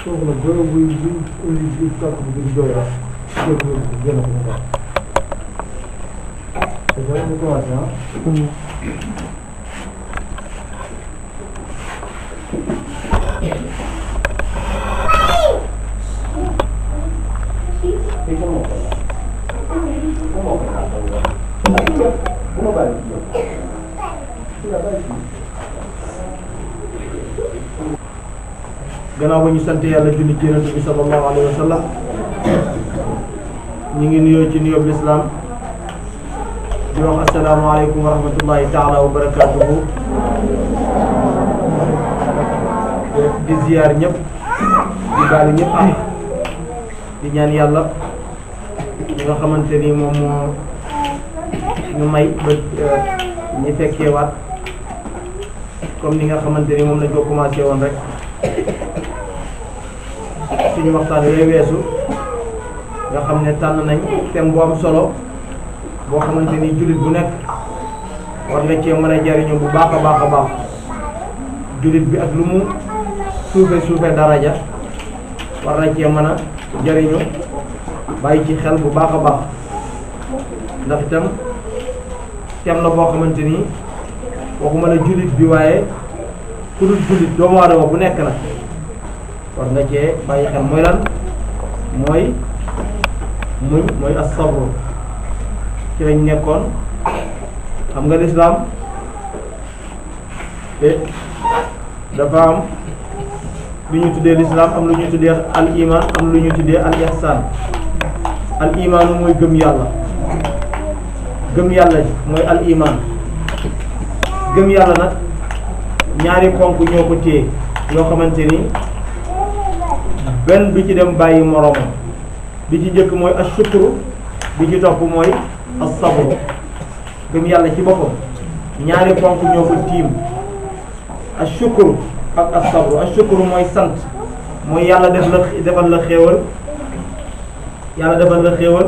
kooku nag booy buy indi di tànk bi di jooy rek jël ko génn ko mu baax. te booy mu commencé ah. gannaaw ba ñu sant yàlla julli ci Yonent bi sallallahu alayhi wa sallam ñu ngi nuyoo ci nuyoob lislaam di wax assalaamu aleykum wa rahmatullahi taala wa barakatuhu di ziyaar ñëpp di baalu ñëpp am di ñaan yàlla ñi nga xamante ni moom moo ñu may ba ñi fekkeewaat comme ni nga xamante ni moom lañ ko commencé woon rek suñu waxtaan yooyu weesu nga xam ne tànn nañ thème bu am solo boo xamante ni jullit bu nekk war nga cee mën a jariñu bu baax a baax a baax jullit bi ak lu mu suufe daraja war na cee mën a jariñu bàyyi ci xel bu baax a baax ndax itam thème la boo xamante ni waxuma la jullit bi waaye ku dul jullit doomu aadama bu nekk nag war nga cee bàyyi xel mooy lan mooy muñ mooy as-sabr ci lañ nekkoon xam nga lislaam te dafa am lu ñu tuddee lislaam am lu ñu tuddee al iman am lu ñu tuddee al ihsan al imaanu mooy gëm yàlla mooy al iman gëm yàlla nag ñaari ponk ñoo ko téye yoo xamante ni benn du ci dem bàyyi moroomam bi ci njëkk mooy ashukru bi ci topp mooy as-sabru gëm yàlla ci boppam ñaari ponk ñoo ko tiim ashukru ak as-sabru ashukru mooy sant mooy yàlla defal la xéewal yàlla defal la xéewal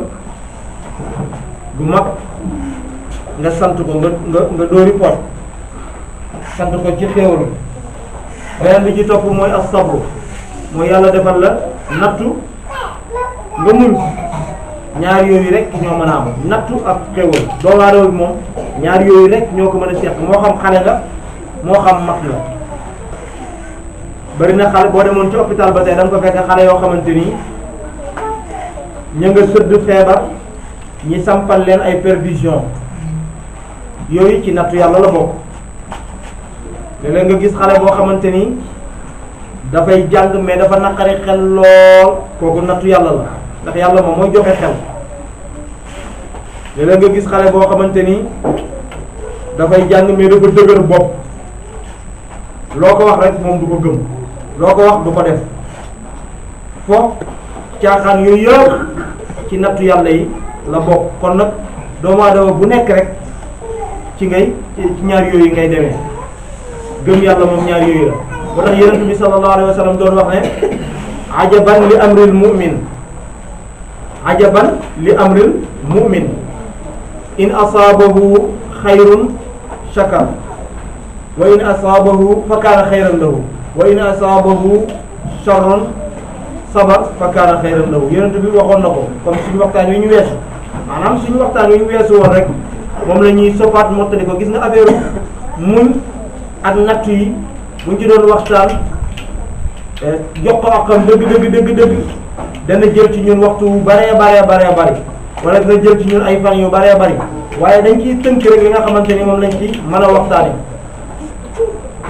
gu mag nga sant ko nga dóori pot sant ko ci xéewal beneen bi ci topp mooy as-sabru mooy yàlla defal la nattu nga muñ ñaar yooyu rek ñoo mën a am nattu ak xéewal doomu aadama bi moom ñaar yooyu rek ñoo ko mën a seq moo xam xale nga moo xam mag la bari na xale boo demoon ci hôpital ba tey da nga ko fekk xale yoo xamante ni ñu nga sëdd feebar ñi sampal leen ay perfusion yooyu ci nattu yàlla la bokk léeg-léeg nga gis xale boo xamante ni dafay jàng mais dafa naqari xel lool kooku nattu yàlla la ndax yàlla moom mooy joxe xel léeg-léeg nga gis xale boo xamante ni dafay jàng mais dafa dëgër bopp loo ko wax rek moom du ko gëm loo ko wax du ko def fo caaxaan yooyu yëpp ci nattu yàlla yi la bokk kon nag doomu aadama bu nekk rek ci ñaar yooyu ngay demee gëm yàlla moom ñaar yooyu la moo tax yonent bi sallallahu alayhi wa sallam doon wax ne ajaban li amril mu'min ajaban li amril mu'min in asaabahu xayrun shakar wa in asaabahu fa kaana xayran lahu wa in asaabahu sharrun sabar fa kaana xayran lahu yonent bi waxoon na ko comme suñu waxtaan wi ñu weesu maanaam suñu waxtaan wi ñu weesu woon rek moom la ñuy sofaat mottali ko gis nga affaire muñ ak nattu yi buñ ci doon waxtaan jox ko akam dëgg dana jël ci ñun waxtu wu baree bari wala dina jël ci ñun ay fan yu baree bari waaye dañ ciy tënk rek li nga xamante ni moom lañ ci mën a waxtaane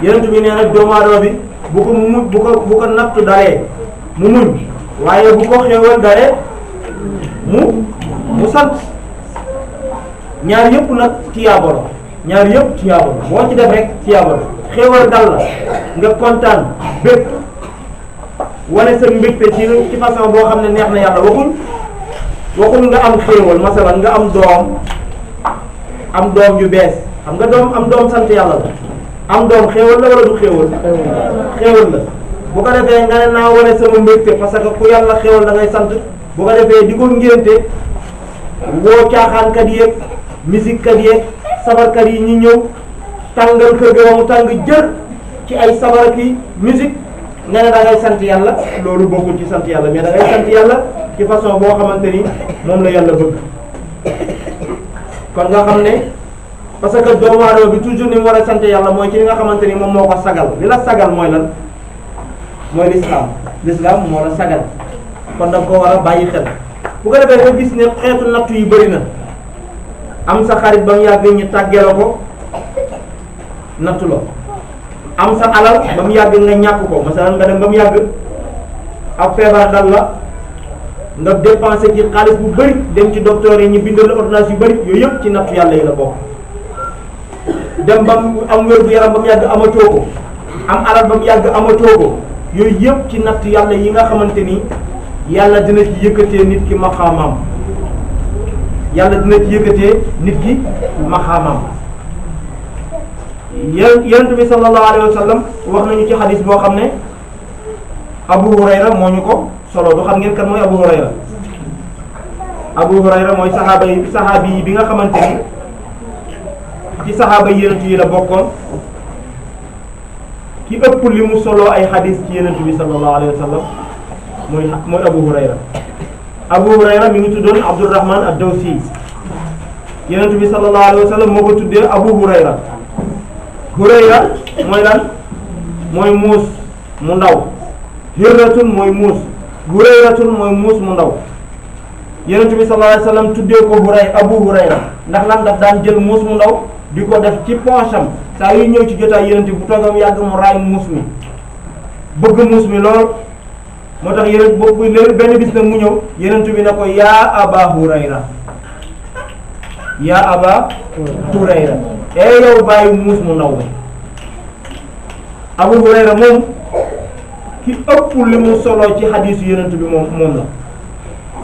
yonent bi nee na doomu aadama bi bu ko nattu dalee mu muñ waaye bu ko xéewal dalee mu sant ñaar yëpp nag tiyaabo la boo ci def rek tiyaabo la xéewal dal la nga kontaan bépp wane sa mbégte ci façon boo xam ne neex na yàlla waxul nga am xéewal masalan nga am doom ju bees xam nga am doom sant yàlla la am doom xéewal la wala du xéewal la bu ko defee nga ne naa wane sama mbégte parce que ku yàlla xéewal da ngay sant bu ko defee di ko ngénte woo caaxaankat yeeg musique kat yeeg sabarkat yi ñu ñëw tàngal kër ga mu tàng jër ci ay sabar ki musique nga ne da ngay sant yàlla loolu bokkul ci sant yàlla mais da ngay sant yàlla ci façon boo xamante ni moom la yàlla bëgg. kon nga xam ne parce que doomu aadama bi toujours ni mu war a sant yàlla mooy ci li nga xamante ni moom moo ko sagal li la sagal mooy lan mooy l'islam moo la sagal kon da nga ko war a bàyyi xel. bu ko defee nga gis ne xeetu nattu yi bëri na am sa xarit ba mu yàgg ñu tàggee la ko nattu la am sa alal ba mu yàgg nga ñàkk ko masalan nga dem ba mu yàgg ab feebar dal la nga dépensé ci xaalis bu bëri dem ci docteur yi ñu bindal la ordonnance yu bëri yooyu yëpp ci nattu yàlla yi la bokk. dem ba mu am wér gu yaram ba mu yàgg amatoo ko am alal ba mu yàgg amatoo ko yooyu yëpp ci nattu yàlla yi nga xamante ni yàlla dina ci yëkkatee nit ki maxaamaam yàlla dina ci yëkkatee nit ki maxaamaam. yonent bi sallallahu alayhi wa sallam wax nañu ci xadis boo xam ne Abu Hurayra moo ñu ko solo du xam ngeen kan mooy Abu Hurayra. Abu Hurayra mooy saxaabi yi bi nga xamante ni ci saxaaba yonent yi la bokkoon ki ëpp li mu solo ay xadis ci yonent bi sallallahu alayhi wa sallam mooy Abu Hurayra. Abu Hurayra mi ngi tuddoon Abdurrahman ad-Dawsi yonent bi sallallahu alayhi wa sallam moo ko tuddee Abu Hurayra. Hurayra mooy lan mooy muus mu ndaw hirratun mooy muus Hurayratun mooy muus mu ndaw yonent bi sallallahu alayhi wa sallam tuddee ko Abu Hurayra ndax lan daf daan jël muus mu ndaw di ko def ci poosam saa yu ñëw ci jotaay yonent bu toogam yàgg mu raay muus mi bëgg muus mi lool moo tax yonent boobu léegi benn bis nag mu ñëw yonent bi ne ko yaa Aba Hurayra yaa Aba Hurayra yow bàyyi muus mu ndaw bi. Abu Hurayra moom ki ëpp li mu solo ci xadiisu yonent bi moom la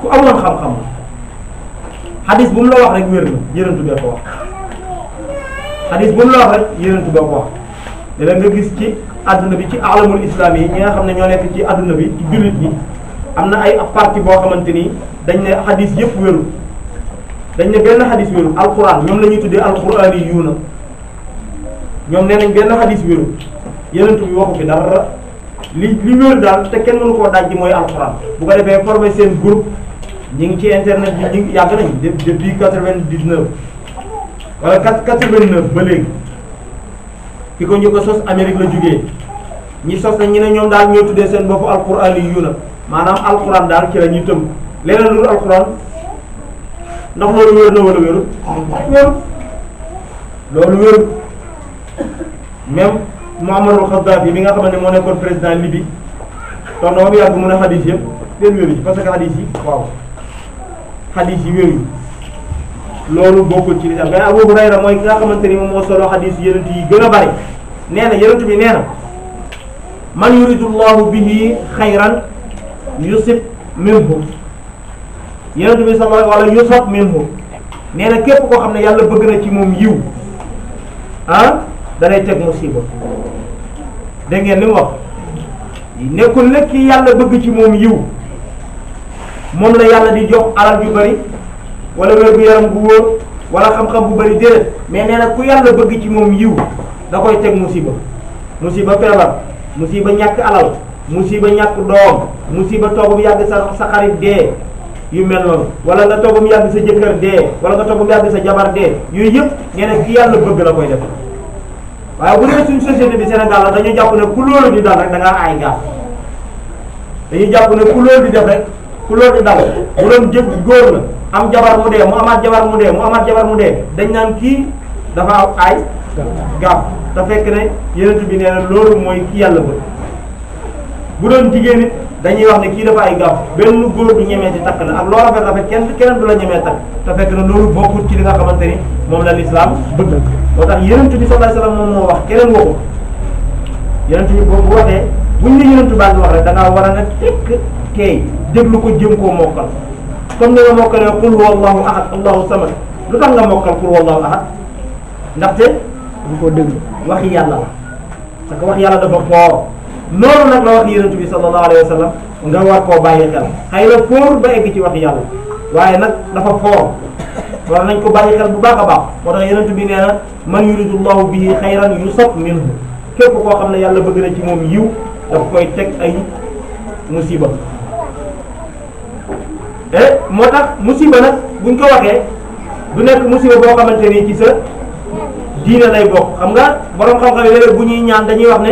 ku amoon xam-xam xadiis bu mu la wax rek wér na yonent bee ko wax xadiis bu mu la wax rek yonent bee ko wax léeg nga gis ci àdduna bi ci alamul islam yi ñi nga xam ne ñoo nekk ci àdduna bi ci jullit ñi am na ay parti boo xamante ni dañ ne xadiis yëpp wéru dañ ne benn xadis wéru alquran ñoom la ñuy tuddee alquran yi yuuna ñoom nee nañ benn xadis wéru yonent bi waxu fi dara li wéru daal te kenn mënu koo daj mooy alquran bu ko defee formé seen groupe ñi ngi ci internet bi ñi ngi yàgg nañ depuis 99 wala 89 ba léegi ki ko ñu ko sos Amérique la jógee ñi sos na ñi ne ñoom daal ñoo tuddee seen bopp alquran yi yuuna maanaam alquran daal ci la ñuy tënk leneen lu alquran ndax loolu wér na wala wéru loolu wéru même Muammarul Xaddaafi bi nga xamante ne moo nekkoon président Libye toog na ba mu yàgg mun a xadis yëpp leen wéru ci parce que xadis yi waaw xadis yi wéru loolu bokkul ci li sax mais Abu Hurayra mooy ki nga xamante ni moom moo solo xadis yonent yi gën a bari nee na yonent bi nee na man yuridullahu bihi xayran yusib minhu yonent bi sama wala yusab minhu nee na képp koo xam ne yàlla bëgg na ci moom yiw danay teg musiba dégg ngeen li mu wax nekkul ne ki yàlla bëgg ci moom yiw moom la yàlla di jox alal ju bari wala wér gu yaram gu wóor wala xam-xam bu bari déedéet mais nee na ku yàlla bëgg ci moom yiw da koy teg musiba feebar musiba ñàkk alal musiba ñàkk doom musiba toogum yàgg sa xarit dee yu mel noonu wala nga toogum yàgg sa jëkkër dee wala nga toogum yàgg sa jabar dee yooyu yëpp nee na ki yàlla bëgg la koy def waaye bu dee suñu société bi Sénégal la dañu jàpp ne ku loolu di dal rek da ngaa aay gaaf dañuy jàpp ne ku loolu di def rek ku loolu di dal bu doon góor la am jabar mu dee mu amaat jabar mu dee mu amaat jabar mu dee dañ naan kii dafa aay gaaf te fekk ne yonent bi nee na loolu mooy ki yàlla bëgg bu doon jigéen it dañuy wax ne kii dafa ay gaaf benn góor du ñemee ci takk la ak loo rafet rafet keneen du la ñemee takk te fekk na loolu bokkul ci li nga xamante ni moom la lislaam bëgg moo tax yonent bi sallallahu alayhi wasallam moom moo wax keneen waxu yonent bi boobu bu waxee buñ ne yonent baa ngi wax rek da ngaa war a nag tekk teey déglu ko jëm koo mokkal comme ni nga mokkalee qul huwa allahu ahad allahu samad lu tax nga mokkal qul huwa allahu ahad ndaxte bu ko déglu waxi yàlla la parce que wax yàlla dafa foor noonu nag la wax yonent bi sallallahu alayhi wa sallam nga war koo bàyyi xel xëy na foor ba egg ci wax yàlla waaye nag dafa foor war nañ ko bàyyi xel bu baax a baax moo tax yonent bi nee na man yuridullahu bihi xayran yusab minhu képp koo xam ne yàlla bëgg na ci moom yiw daf koy teg ay musiba. moo tax musiba nag buñ ko waxee du nekk musiba boo xamante ni ci sa diine lay bokk. xam nga borom xam-xam yi léeg-léeg bu ñuy ñaan dañuy wax ne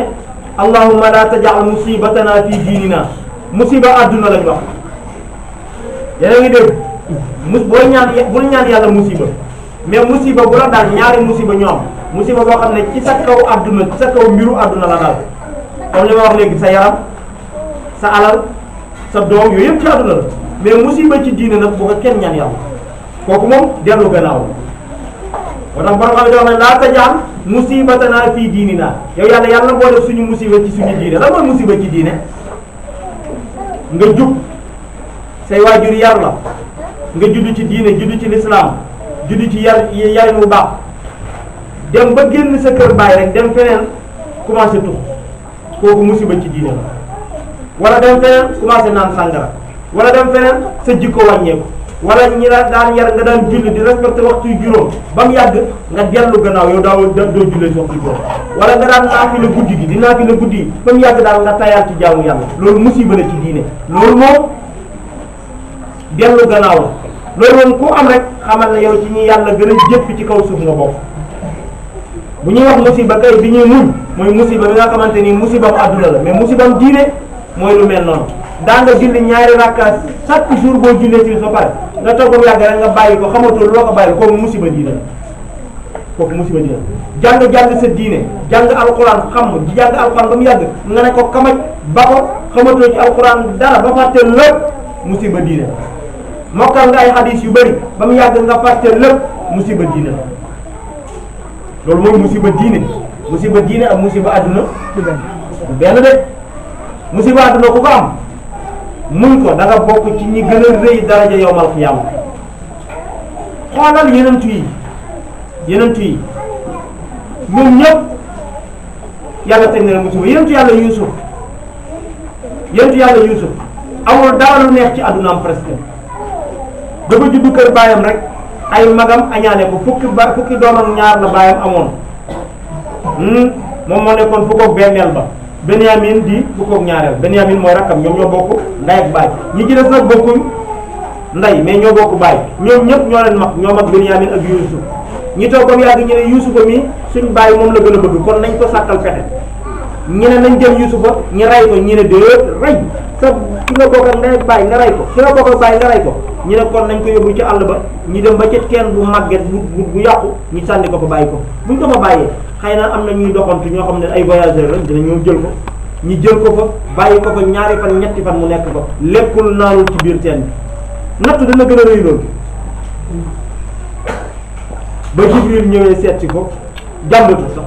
allahumma la tajal musibatana fi diinina, musiba àdduna lañ wax. yéen a ngi dégg booy ñaan bul ñaan yàlla musiba, mais musiba bu la daal ñaari musiba ñoo am. musiba boo xam ne ci sa kaw àdduna ci sa kaw mbiru àdduna la daal, comme li ma wax léegi sa yaram, sa alal, sa doom, yooyu yëpp ci àdduna la. mais musiba ci diine nag bu ko kenn ñaan yàlla, kooku moom dellu gannaaw la. moo tax borom xam ne wax ne laa tajal musibatana fii diinina, yow yàlla boo def suñu musiba ci suñu diine. lan mooy musiba ci diine? nga jub say waajur yar la, nga judd ci diine, judd ci lislaam, judd ci yarin bu baax, dem ba génn sa kër baay rek dem feneen commencé tux, kooku musiba ci diine la. wala dem feneen commencé naan sàngara, wala dem feneen sa jikko wàññeeku, wala ñi la daan yar nga daan julli di respecté waxtu yu juróom ba mu yàgg nga dellu gannaaw yow doo jullee si waxtu yu juróom, wala nga daan naafila guddi gi di naafila guddi gi ba mu yàgg daal nga tayaal ci jaamu yàlla, loolu musiba la ci diine. loolu moom dellu gannaaw la. loolu moom ku am rek xamal na yow ci ñi yàlla gën a jëpp ci kaw suuf nga bokk. bu ñuy wax musiba kay bi ñuy muñ mooy musiba bi nga xamante ni musibam àdduna la, mais musibam diine mooy lu mel noonu. daa nga julli ñaari rakka chaque jour boo jullee ci ba pare nga toog ba mu yàgg rek nga bàyyi ko, xamatoo loo ko bàyyi, kooku musiba diine la. kooku musiba diine la. jàng sa diine, jàng alquran xam jàng alquran ba mu yàgg nga ne ko kamaj ba ko xamatoo ci alquran dara ba fàtte lépp, musiba diine la. mokkal nga ay hadis yu bëri ba mu yàgg nga fàtte lépp, musiba diine la. loolu mooy musiba diine. musiba diine ak musiba àdduna du benn de. musiba àdduna ku ko am muñ ko da nga bokk ci ñi gën a rëy daraja yowmal xiyaama. xoolal yenentu yi ñoom ñëpp yàlla teg na musiba. yenentu yàlla Yuusuf amul dara lu neex ci àddunaam presque. dafa juddu kër baayam rek ay magam añaane ko fukki doom ak ñaar la baayam amoon. moom moo nekkoon fukk ak benneel ba. Benyamin di fukk ak ñaareel. Benyamin mooy rakkam, ñoom ñoo bokk ndey ak baay. ñi ci des nag bokkuñ ndey mais ñoo bokk baay. ñoom ñëpp ñoo leen mag, ñoo mag Benyamin ak Yuusuf. ñi toog ba mu yàgg ñu ne Yuusufa mi suñ baay moom la gën a bëgg, kon nañ ko sàkkal pexe. ñu ne nañ jël Yuusufa ñu rey ko, ñu ne déet rey sa ki nga bokk ak ndey ak baay nga rey ko, ki nga bokk ak baay nga rey ko. ñu ne kon nañ ko yóbbu ci àll ba, ñu dem ba ca teen bu màgget bu yàqu ñu sànni ko fa bàyyi ko. buñ ko fa bàyyee xëy na am na ñuy doxantu ñoo xam ne ay voyageurs lañ, dina ñëw jël ko, ñu jël ko fa bàyyi ko fa ñaari fan ñetti fan mu nekk fa lekkul naanul ci biir teen bi. nattu dana gën a rëy loolu. ba Jibril ñëwee seet si ko jàmbatu sax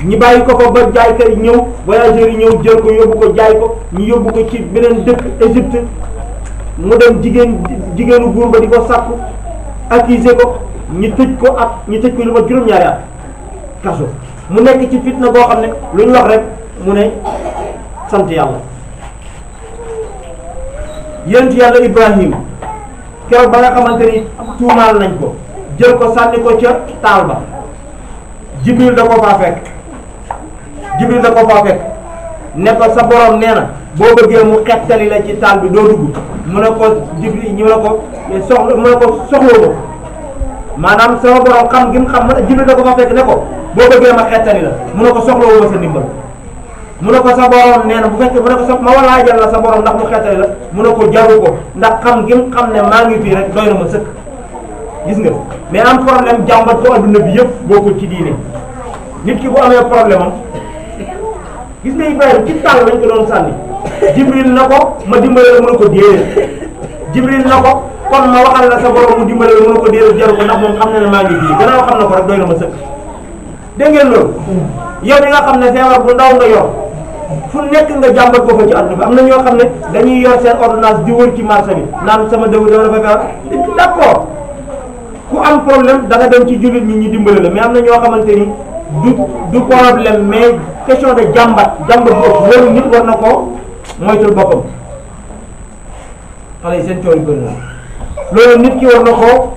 ñi bàyyi ko fa ba jaaykat yi ñëw, voyageurs yi ñëw jël ko yóbbu ko jaay ko, ñu yóbbu ko ci beneen dëkk Égypte. mu dem jigéenu buur ba di ko sàkku accusé ko, ñu tëj ko lu ma juróom-ñaari at kaso. mu nekk ci fitna boo xam ne lu ñu wax rek mu ne sant yàlla. yonent yàlla Ibrahim keroog ba nga xamante ni tuumaal nañ ko, jël ko sànni ko ca taal ba, Jibril da ko faa fekk ne ko sa borom nee na boo bëggee mu xettali la ci taal bi doo dugg. mu ne ko Jibril mu ne ko soxla maanaam sama borom xam gi mu xam Jibril da ko fa fekk ne ko boo bëggee ma xettali la, mu ne ko soxla woo sa ndimbal. mu ne ko sa borom nee na bu fekkee mu ne ko ma walaajal la sa borom ndax mu xettali la, mu ne ko jaru ko ndax xam gi mu xam ne maa ngi fii rek doy na ma sëkk. gis nga mais am problème jàmbat ko adduna bi yëpp bokkul ci diine. nit ki bu amee problème am gis nga Ibrahima ci taal lañ ko doon sànni. Jibril na ko ma dimbale la, mu ne ko déedéet. Jibril na ko kon ma waxal la sa borom mu dimbale la, mu ne ko déedéet jaru ko ndax moom xam na ne maa ngi fii, gannaaw xam na ko rek doy na ma sëkk. dégg ngeen loolu. yow mi nga xam ne feebar bu ndaw nga yor fu nekk nga jàmbat ko fa ci àdduna bi. am na ñoo xam ne dañuy yor seen ordonnance di wër ci marché bi naan sama dëw dafa feebar. d'accord ku am problème da nga dem ci jullit ñi ñu dimbale la, mais am na ñoo xamante ni du problème mais question de jàmbat boobu loolu nit war na ko moytul boppam. xale yi seen coono bëri na loolu nit ki war na koo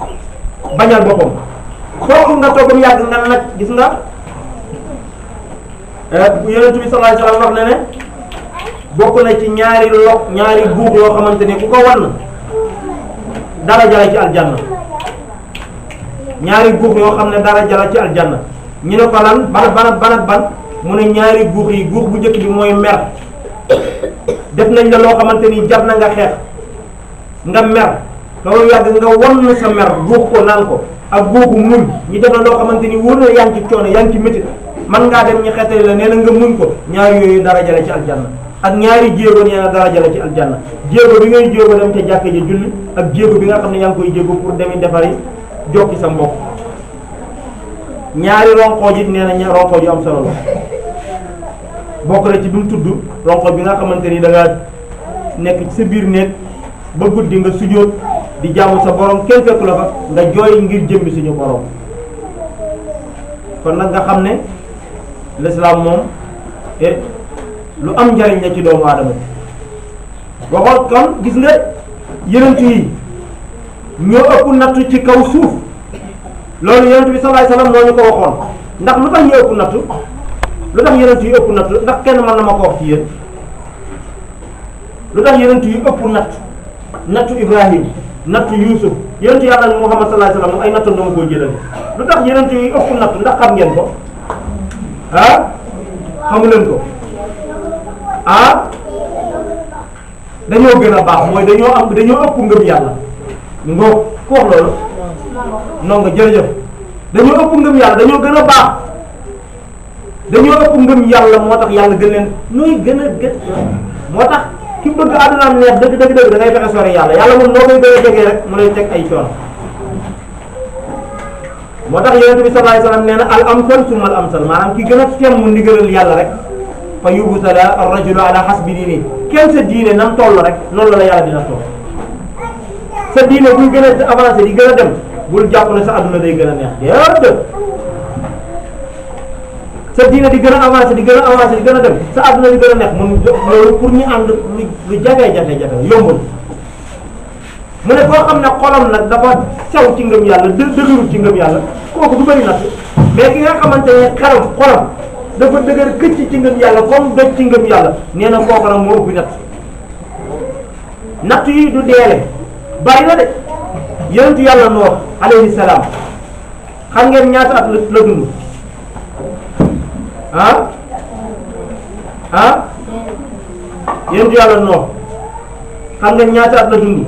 bañal boppam. foofu nga toog ba mu yàgg nga nag gis nga Yonent bi sallallahu alayhi wasallam wax na ne bokk na ci ñaari guux yoo xamante ne ku ko wan dara jala ci aljanna, ñaari guux yoo xam ne dara jala ci aljanna. ñu ne ko lan ban mu ne ñaari guux yi, guux bu njëkk bi mooy mer. def nañ la loo xamante ni jar na nga xeex nga mer loolu yàgg nga won sa mer guux ko naan ko, ak guuxu muñ ñu def la loo xamante ni wóor na yaa ngi ci coono yaa ngi ci métit man ngaa dem ñu xeetali la nee na nga muñ ko. ñaari yooyu dara jale ci aljanna. ak ñaari jéego nee na dara jale ci aljanna. jéego bi ngay jéego dem ca jàkka ji julli, ak jéego bi nga xam ne yaa ngi koy jéego pour demi defari jokki sa mbokk. ñaari ronkooj it nee na ronkooj yu am solo la. bokk na ci bi mu tudd ronkooj bi nga xamante ni da nga nekk ci sa biir néeg ba guddi nga sujjóot di jaamu sa borom kenn fekku la fa nga jooy ngir jëmbi suñu borom. kon nag nga xam ne l'islam moom lu am njariñ la ci doomu aadama bi. waxoon kon gis nga yonent yi ñoo ëpp nattu ci kaw suuf, loolu yonent bi sallallahu alayhi wasallam moo ñu ko waxoon. ndax lu tax ñu ëpp nattu, lu tax yonent yi ëpp nattu, ndax kenn mën na ma ko wax ci yéen lu tax yonent yi ëpp nattu Ibrahim, nattu Yuusuf, yonent yàlla Muhammad sallallahu alayhi wasallam ay nattu dama koo jëlal. lu tax yonent yi ëpp nattu, ndax xam ngeen ko xamu leen ko dañoo gën a baax, mooy dañoo ëpp ngëm yàlla. ngoo ku wax loolu non nga jërëjëf. dañoo ëpp ngëm yàlla, dañoo gën a baax, dañoo ëpp ngëm yàlla, moo tax yàlla gën leen nooy gën a gën. moo tax ki bëgg àddunaam neex dëgg da ngay fexe sori yàlla. yàlla moom noo koy gën a jegee rek mu lay teg ay coono. moo tax yonent bi sallallahu alayhi wasallam nee na al amsal summa al amsal, maanaam ki gën a temm mu ndigalal yàlla rek fa yubtala ar rajulu ala hasbi diini. kenn sa diine nam toll rek noonu la yàlla dina toll. sa diine buy gën a avancé di gën a dem bul jàpp ne sa adduna day gën a neex déedéet. sa diine di gën a avancé di gën a avancé di gën a dem sa adduna di gën a neex mun loolu pour ñu ànd lu jafe-jafe yombul. mu ne koo xam ne xolam nag dafa sew ci ngëm yàlla dëgërul ci ngëm yàlla kooku du bëri natt. mais ki nga xamante ne xolam dafa dëgër këcc ci ngëm yàlla comme doj ci ngëm yàlla nee na kooku nag moo ëpp natt. natt yi du deele bari na de. yonentu yàlla Nuux alayhi salaam xam ngeen ñaata at la dund yonentu yàlla Nuux xam ngeen ñaata at la dund,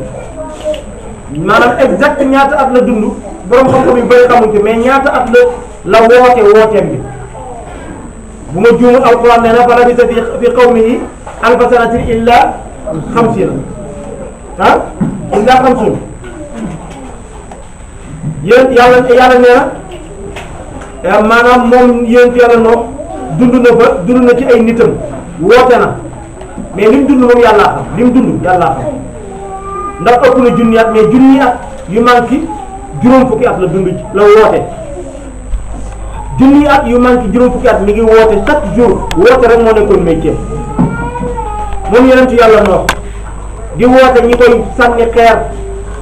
maanaam exact ñaata at la dund borom xam-xam yu bëri xamuñ ko, mais ñaata at la wooteem bi. bu ma juumul alquran nee na fa labisa fi qawmihi alfa sanatin illa xamsina illa xamsun. yéen yàlla nee na maanaam moom yéen yàlla noo dund na ci ay nitam woote na, mais li mu dund moom yàllaa xam, li mu dund yàllaa xam. ndax ëpp na junni at, mais junni at yu manqué juróom fukki at la dund ci la woote. junni at yu manqué juróom fukki at mi ngi woote chaque jour, woote rek moo nekkoon métier moom yonentu yàlla noo di woote ñi koy sànni xeer,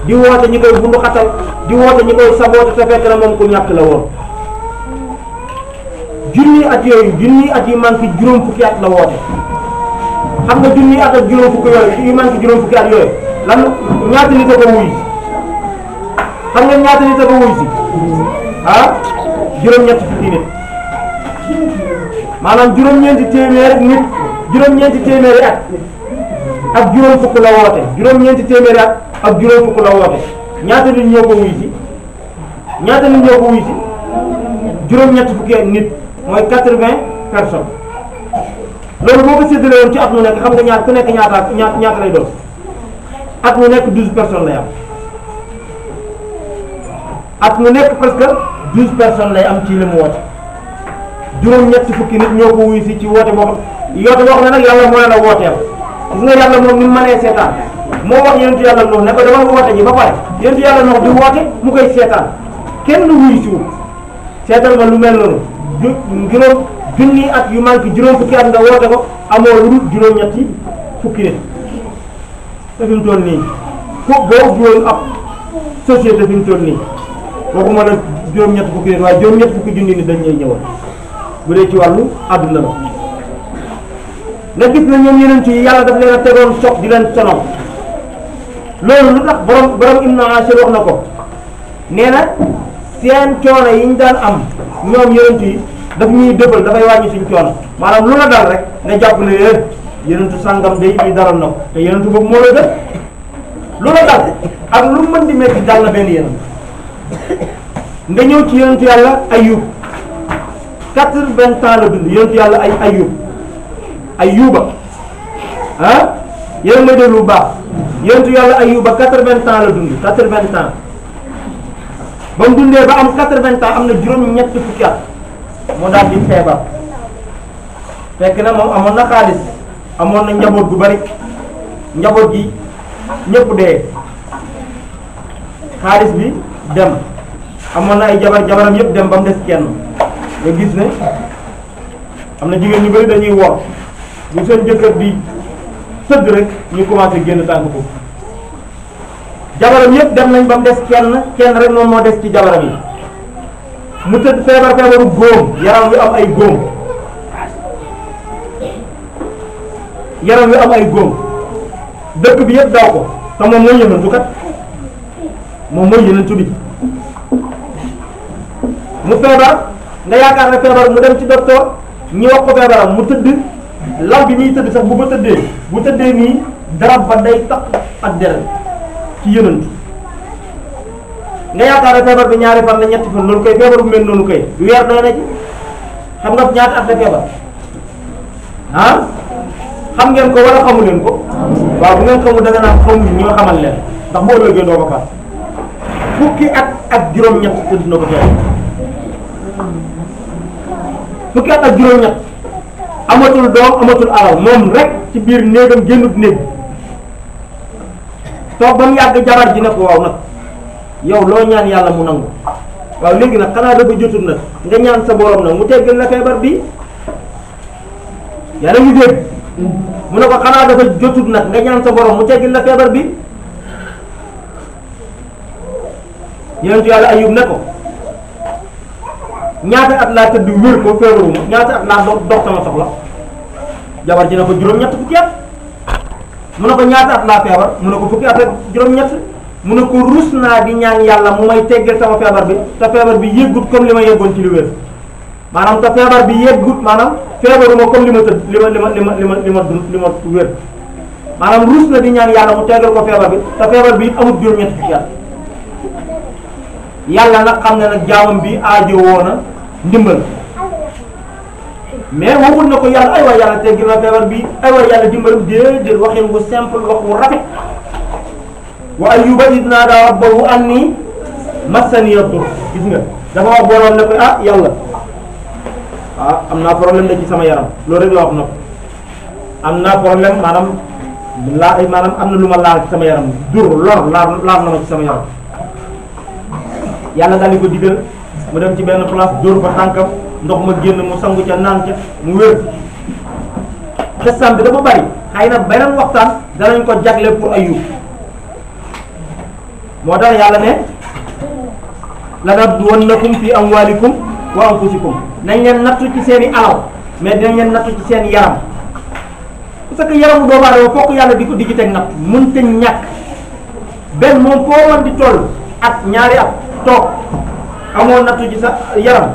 di woote ñi koy bundu xatal, di woote ñi koy saboote te fekk na moom ku ñàkk la woon. junni at yooyu junni at yu manqué juróom fukki at la woote. xam nga junni at ak juróom fukki yooyu yu manqué juróom fukki at yooyu lan ñaata nit a ko wuy xam nga ñaata nit a ko wuy si juróom-ñetti fukki nit, maanaam juróom-ñeenti téeméer nit, juróom-ñeenti téeméeri at ak juróom fukk la woote. juróom-ñeenti téeméeri at ak juróom fukk la woote. ñaata nit ñoo ko wuy si juróom-ñetti fukki nit mooy 80 personnes. loolu boo ko séddale woon ci at mu nekk xam nga ñaar ku nekk ñaata lay doon. at mu nekk 12 personnes lay am. at mu nekk presque 12 personnes lay am ci li mu woote. juróom-ñetti fukki nit ñoo ko wuy si ci woote boo xam yoote boo xam ne nag yàlla moo la wooteel. gis nga yàlla moom ni mu mënee seetaan moo wax yonentu yàlla Nuux ne ko dama woote ji ba pare yonentu yàlla Nuux di woote mu koy seetaan kenn wuy si wul. seetal ma lu mel noonu juróom junni at yu manqué juróom fukki at nga woote ko amoo lu dul juróom-ñetti fukki nit. te fi mu toll nii boo ubbiwoon ab société fi mu toll nii waxuma la juróom-ñetti fukki nit waaye juróom-ñetti fukki junni nit dañ ñëw ñëwal bu dee ci wàllu àdduna la. nga gis na ñoom yonent yi yàlla daf leen a tegoon soog di leen sonal loolu lu tax borom Ibn Ashir wax na ko nee na seen coono yi ñu daan am ñoom yonent yi daf ñuy dëfal dafay wàññi suñ coono maanaam lu la dal rek nga jàpp ne yonentu sàngam day li daloon na ko te yonentu boobu moo la def lu la dal ak lu mën di metti dal na benn yonent nga ñëw ci yonentu yàlla Ayub 80 ans la dund yonentu yàlla Ayuba yéen may déglu bu baax yonentu yàlla Ayuba 80 ans la dund 80 ans ba mu dundee ba am 80 ans am na juróom-ñett fukki at moo daal di feebar fekk na moom amoon na xaalis amoon na njaboot gu bari njaboot gi ñëpp dee xaalis bi dem amoon na ay jabaram yëpp dem ba mu des kenn nga gis ne am na jigéen ñu bari dañuy wor bu seen jëkkër di tëdd rek ñu commencé génn tànk ko jabaram yëpp dem nañ ba mu des kenn rek moom moo des ci jabaram yi mu tëdd feebaru góom yaram wi am ay góom dëkk bi yëpp daw ko te moom mooy yonentu kat moom mooy yonentu bi mu feebar nga yaakaar ne feebar mu dem ci docteur ñi wax ko feebaram mu tëdd lal bi muy tëdd sax bu tëddee nii darab ba day tax ak deret ci yonentu nga yaakaar ne feebar bi ñaari fan la ñetti fan loolu koy feebar bu mel noonu koy weer doy na ci xam nga ñaata at la feebar xam ngeen ko wala xamu leen ko waaw bu ngeen xamul da nga naan xamuñ ñoo xamal leen ndax boo ëllëgee doo ko far fukki at ak juróom-ñett tëdd na ko feebar fukki at ak juróom-ñett amatul doom amatul alal moom rek ci biir néegam génnut néeg toog ba mu yàgg jabar ji ne ko waaw nag yow loo ñaan yàlla mu nangu waaw léegi nag xanaa dafa jotul nag nga ñaan sa borom nag mu teggal la feebar bi yàlla ñu dégg mu ne ko xanaa dafa jotul nag nga ñaan sa borom mu teggal la feebar bi yonentu yàlla Ayub ne ko ñaata at laa tëdd wér ko feebaruma ñaata at laa dox sama soxla jabar ji ne ko juróom-ñett fukki at mu ne ko ñaata at laa feebar mu ne ko fukki at ak juróom-ñett mu ne ko rus naa di ñaan yàlla mu may teggal sama feebar bi te feebar bi yëggut comme li ma yeggoon ci lu wér maanaam te feebar bi yëggut maanaam feebaruma comme li ma tëdd li ma wér maanaam rus na di ñaan yàlla mu teggal ko feebar bi te feebar bi it amul juróom-ñett fukki at yàlla nag xam ne nag jaamam bi aajowoo na ndimbal mais waxul na ko yàlla ay waay yàlla teggal na feebar bi ay waay yàlla dimbalam déedéet waxin bu simple wax bu rafet wa ayyuba id naadaa rabbahu anni massaniya dur gis nga dafa wax boroom ne ko yàlla am naa problème la ci sama yaram loolu rek la wax na ko am naa problème maanaam am na lu ma laal ci sama yaram dur lor laal na ma ci sama yaram yàlla daal di ko digal mu dem ci benn place dóor fa tànkam ndox ma génn mu sangu ca naan ca mu wér xesam bi dafa bari xëy na beneen waxtaan danañ ko jagle pour Ayub moo tax yàlla ne lanabluwannakum fi amwalikum wa anfusikum nañ leen nattu ci seen i alal mais dinañ leen nattu ci seen yaram parce que yaramu doomu aadama fokk yàlla di ko di ci teg natt mun te ñàkk benn moom foo mën di toll at ñaari at toog amoo nattu ci sa yaram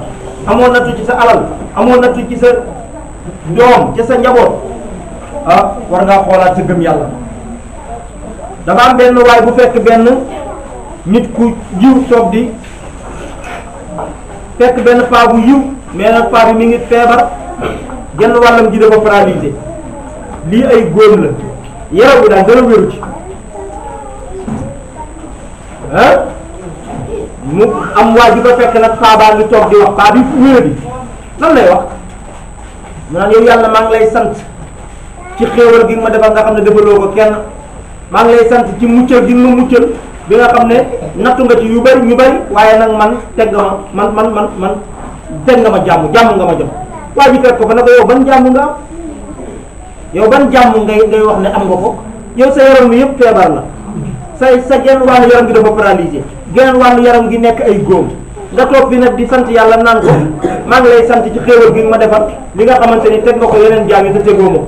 amoo nattu ci sa alal amoo nattu ci sa doom ci sa njaboot war ngaa xoolaat sa gëm yàlla dafa am benn waay bu fekk benn nit ku yiw toog di fekk benn paa bu yiw mais nag paa bi mi ngi feebar genn wàllam ji dafa paralysé lii ay góom la yaram bi daal dara wéru ci mu am waa ji ba fekk nag paa baa ngi toog di wax paa bi wéra bi lan lay wax mu naan yow yàlla maa ngi lay sant ci xéewal gi nga ma defal nga xam ne defaloo ko kenn maa ngi lay sant ci muccal gi nga ma muccal bi nga xam ne nattu nga ci yu bari ñu bari waaye nag man teg nga ma man teg nga ma jàmm nga ma jox waa ji fekk ko fa ne ko yow ban jàmm nga am yow ban jàmm ngay wax ne am nga ko yow sa yaram bi yëpp feebar la sa genn wàllu yaram gi dafa paralysé geneen wàllu yaram gi nekk ay góom nga toog fi nag di sant yàlla naan ko maa ngi lay sant ci xéewal gi nga ma defal li nga xamante ni teg nga ko yeneen jaam yi te tegoo ma ko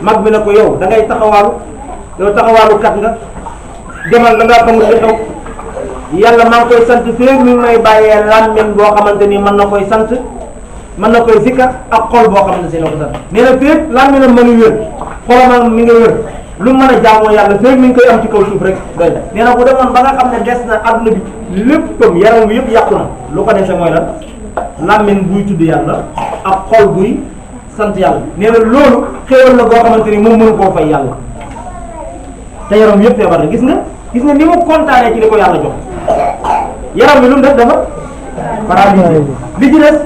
mag bi ne ko yow da ngay taxawaalu yow taxawaalu kat nga demal da ngaa xamul li xew yàlla maa ngi koy sant féeg mi may bàyyee làmmiñ boo xamante ni mën na koy sant mën na koy zikkar ak xol boo xamante si la ko sant nee na féeg làmmiñam ma ngi wér xolam mi ngi wér lu mën a jaamoo yàlla féeg mi ngi koy am ci kaw suuf rek doy na nee na bu demoon ba nga xam ne des na adduna bi léppam yaram bi yëpp yàqu na lu ko dese mooy lan làmmiñ buy tudd yàlla ak xol buy sant yàlla nee na loolu xéewal la boo xamante ni moom mënu koo fay yàlla te yaram yëpp feebar la gis nga ni mu kontaanee ci li ko yàlla jox yaram bi lu mu def dafa paralysé li ci des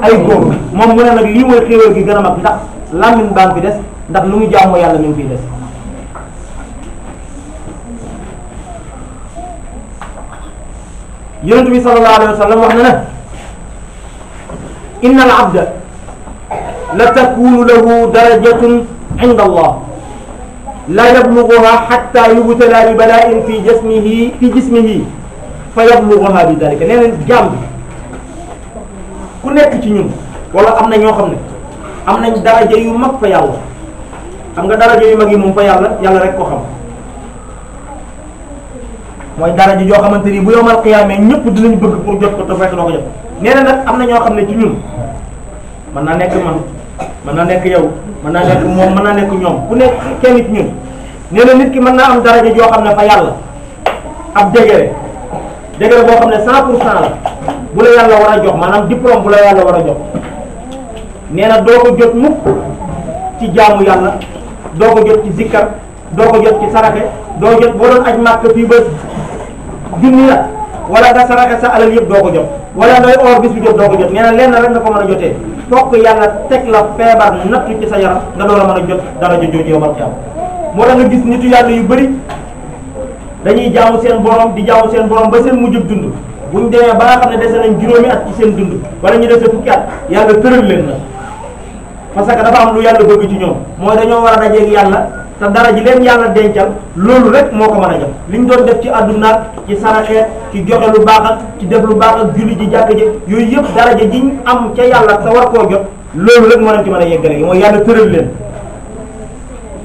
ay góor moom mu ne nag lii mooy xéewal gi gën a mag ndax làmmiñ baa ngi fi des ndax lu mu jaamoo yàlla mi ngi fiy des yonent bi sallallahu alayhi wa sallam wax na ne inna al abda la takunu lahu darajatun inda allah la yabluguha hatta yubtala bi bala'in fi jismihi fa yabluguha bi dalika nee na jaam bi ku nekk ci ñun wala am na ñoo xam ne am nañ daraja yu mag fa yàlla xam nga daraja yu mag yi moom fa yàlla rek ko xam mooy daraja joo xamante ni bu yowmal qiyaamee ñëpp dinañ bëgg pour jot ko te fekk doo ko jot nee na nag am na ñoo xam ne ci ñun mën naa nekk man mën naa nekk yow mën naa nekk moom mën naa nekk ñoom ku nekk kenn ci ñun nee na nit ki mën naa am daraja joo xam ne fa yàlla ab degré boo xam ne 100% la bu la yàlla war a jox maanaam diplôme bu la yàlla war a jox nee na doo ko jot mukk ci jaamu yàlla doo ko jot ci zikkar doo ko jot ci saraxe doo jot boo doon aj màkk fii ba junni la wala nga saraxe sa alal yëpp doo ko jot wala ngay or bis bi jot doo ko jot nee na lenn rek nga ko mën a jotee fokk yàlla teg la feebar nattu ci sa yaram nga door a mën a jot dara jooju yow ci am moo tax nga gis nitu yàlla yu bëri dañuy jaamu seen borom di jaamu seen borom ba seen mujjub dund buñ demee ba nga xam ne dese nañ juróomi at ci seen dund wala ñu dese fukki at yàlla tëral leen na parce que dafa am lu yàlla bëgg ci ñoom mooy dañoo war a dajeeg yàlla te dara ji leen yàlla dencal loolu rek moo ko mën a jot li ñu doon def ci àdduna ci saraxeet ci joxe lu baax ak ci def lu baax ak julli ji jàkk ji yooyu yëpp daraja jiñ am ca yàlla te war koo jot loolu rek moo leen ci mën a yeggale mooy yàlla tëral leen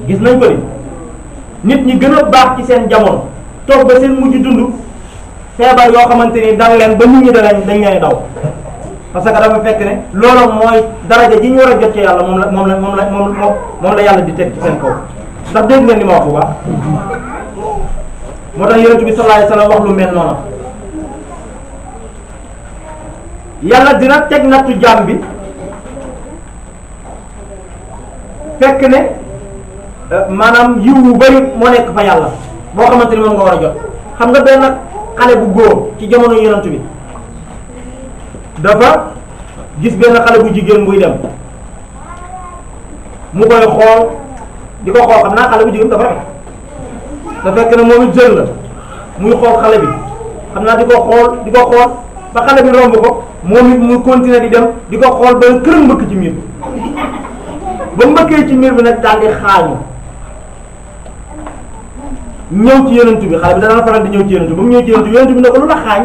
gis nañ ko ni nit ñi gën a baax ci seen jamono toog ba seen mujj dund feebar yoo xamante ni dal leen ba nit ñi dañ leen daw parce que dafa fekk ne loolu mooy daraja ji ñu war a jot ci yàlla moom la yàlla di teg ci seen kaw ndax dégg ngeen li ma wax bu baax moo tax yonent bi sallallahu alayhi wasallam wax lu mel noonu yàlla dina teg nattu jaam bi fekk ne maanaam yiw bu bari moo nekk fa yàlla boo xamante ni moom nga war a jot xam nga benn xale bu góor ci jamono yonent bi dafa gis benn xale bu jigéen buy dem mu koy xool di ko xool xam naa xale bu jigéen dafa rafet da fekk ne moom it jël la muy xool xale bi xam naa di ko xool ba xale bi romb ko moom it muy continuer di dem di ko xool ba kër mbëkk ci miir bi ba mbëkkee ci miir bi nag daal di xaañu ñëw ci yonent bi xale bi dana faral di ñëw ci yonent bi ba mu ñëw ci yonent bi ne ko lu la xaañ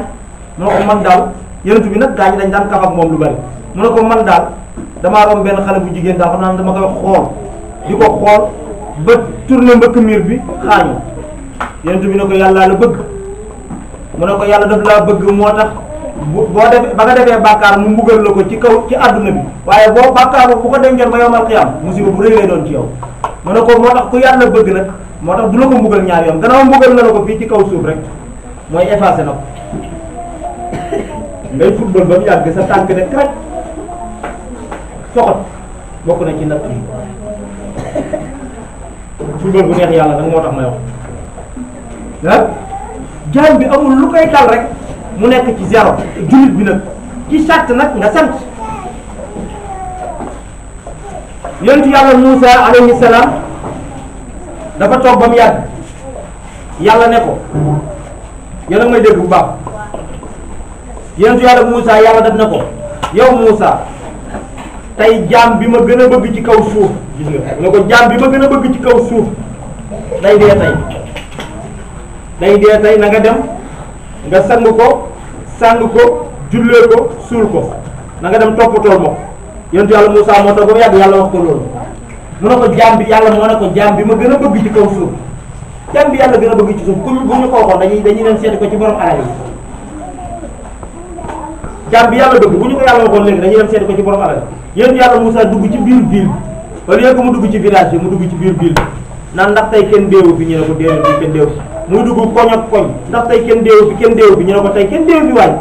mu ne ko man daal yonent bi nag gaañ dañ daan kaf ak moom lu bari mu ne ko man daal damaa romb benn xale bu jigéen daal xam naa dama koy xool di ko xool ba tourné mbëkk miir bi xaañu yonent bi ne ko yàlla la bëgg mu ne ko yàlla daf laa bëgg moo tax boo defee ba nga defee bàkkaar mu mbugal la ko ci kaw ci àdduna bi waaye boo bàkkaar bu ko dencoon ba yowmal xiyaam musiba bu rëy lay doon ci yow mu ne ko moo tax ku yàlla bëgg nag moo tax du la ko mbugal ñaar yoon gannaaw mbugal na la ko fii ci kaw suuf rek mooy effacé na ko ngay football ba mu yàgg sa tànk ne kraj soxot bokk na ci natt yi football bu neex yàlla nag moo tax may wax ah jaam bi amul lu koy dal rek mu nekk ci zéro jullit bi nag ci sart nag nga sant yonentu yàlla Muusa alayhi salaam dafa toog ba mu yàgg yàlla ne ko yàlla may dégg bu baax yonentu yàlla Muusa yàlla def na ko yow Muusa tey jaam bi ma gën a bëgg ci kaw suuf gis nga ne ko jaam bi ma gën a bëgg ci kaw suuf day dee tey na nga dem nga sang ko jullee ko suul ko na nga dem toppatool ma ko yonentu yàlla Muusa moo toog ba mu yàgg yàlla wax ko loolu mu ne ko jaam bi yàlla moo ne ko jaam bi ma gën a bëgg ci kaw suuf jaam bi yàlla gën a bëgg ci suuf bu ñu ko waxoon dañuy leen seeti ko ci borom alal yi jaam bi yàlla bëgg bu ñu ko yàlla waxoon léegi dañuy dem seeti ko ci borom alal yéen yàlla Moussa dugg ci biir ville au lieu que mu dugg ci village bi mu dugg ci biir ville naan ndax tey kenn déewu fi ñu ne ko déedéet bi kenn déewu muy dugg koñ ak koñ ndax tey kenn déewu fi ñu ne ko tey kenn déewu fi waay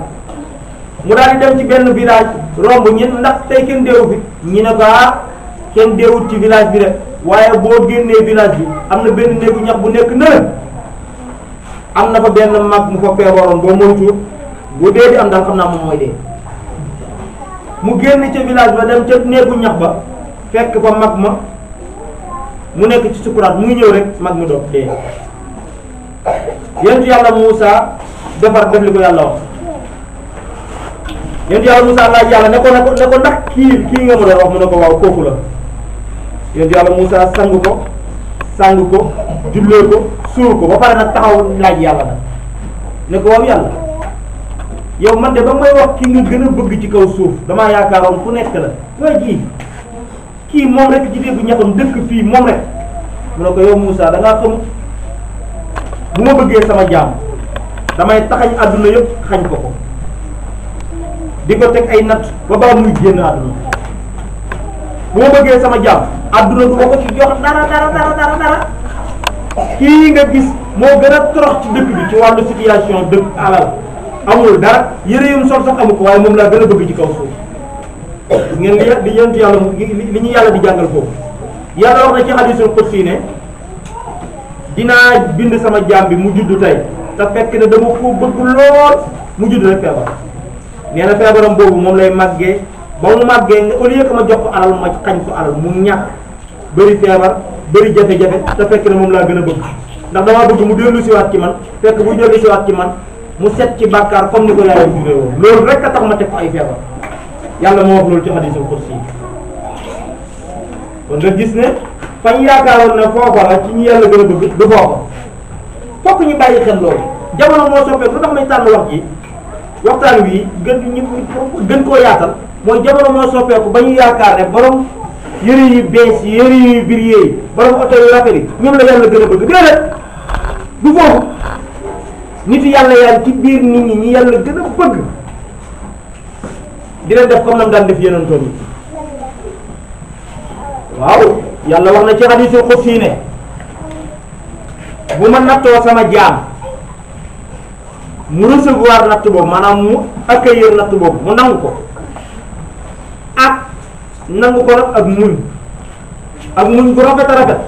mu daal di dem ci benn village romb ñun ndax tey kenn déewu fi ñu ne ko kenn déewut ci village bi rek waaye boo génnee village bi am na benn néegu ñax bu nekk nële am na fa benn mag mu fa feebaroon boo moytuwul bu dee di am daal xam naa moom mooy dee mu génn ca village ba dem ca néegu ñax ba fekk fa mag ma mu nekk ci sukuraat mu ngi ñëw rek mag mi doog dee yonent yàlla Moussa defar def li ko yàlla wax yonent yàlla Moussa laaj yàlla ne ko ndax kii nga ma doon wax mu ne ko waaw kooku la yonent yàlla Moussa sang ko jullee ko suur ko ba pare nag taxaw laaj yàlla nag ne ko waaw yàlla yow man de ba may wax ki nga gën a bëgg ci kaw suuf damaa yaakaaroon ku nekk la waaye kii moom rek ci déggu ñaxam dëkk fii moom rek mu ne ko yow Moussa da ngaa xamut bu ma bëggee sama jaam damay taxañ àdduna yëpp xañ ko di ko teg ay natt ba baa muy génn àdduna bu ma bëggee sama jaam àdduna du ma ko ci jox dara kii nga gis moo gën a torox ci dëkk bi ci wàllu situation dëkk alal amul dara yëre yum sol sax amu ko waaye moom laa gën a bëgg ci kaw suuf ngeen li yentu yàlla li ñu yàlla di jàngal foofu yàlla wax na ci hadiisul qudsi ne dinaa bind sama jaam bi mu juddu tey te fekk ne dama ko bëgg lool mu judd rek feebar nee na feebaram boobu moom lay màggee ba mu màggee au lieu que ma jox ko alal ma xañ ko alal mu ñàkk bëri feebar bëri jafe-jafe te fekk ne moom laa gën a bëgg ndax damaa bëgg mu dellu siwaat ci man fekk bu dellu siwaat ci man mu set ci bàkkaar comme ni ko yàlla juree woon loolu rek a tax ma teg ko ay feebar yàlla moo wax loolu ci hadiisul qudsi kon nga gis ne fañ yaakaaroon ne foofa la ci ñu yàlla gën a bëgg du foofa fokk ñu bàyyi xel loolu jamono moo soppeeku lu tax may tànn wax ji waxtaan wi gën koo yaatal mooy jamono moo soppeeku ba ñu yaakaar ne borom yëre yu bees yi yëre yu brillé yi borom oto yu rafet yi ñoom la yàlla gën a bëgg déedéet du foofu nit yàlla yàlla ci biir nit ñi ñi yàlla gën a bëgg di leen def comme nam daan def yeneen tool yi waaw yàlla wax na ci hadiisul qudsi ne bu ma nattoo sama jaam mu recevoir natt boobu maanaam mu accueillir natt boobu mu nangu ko ak nangu ko nag ak muñ bu rafet a rafet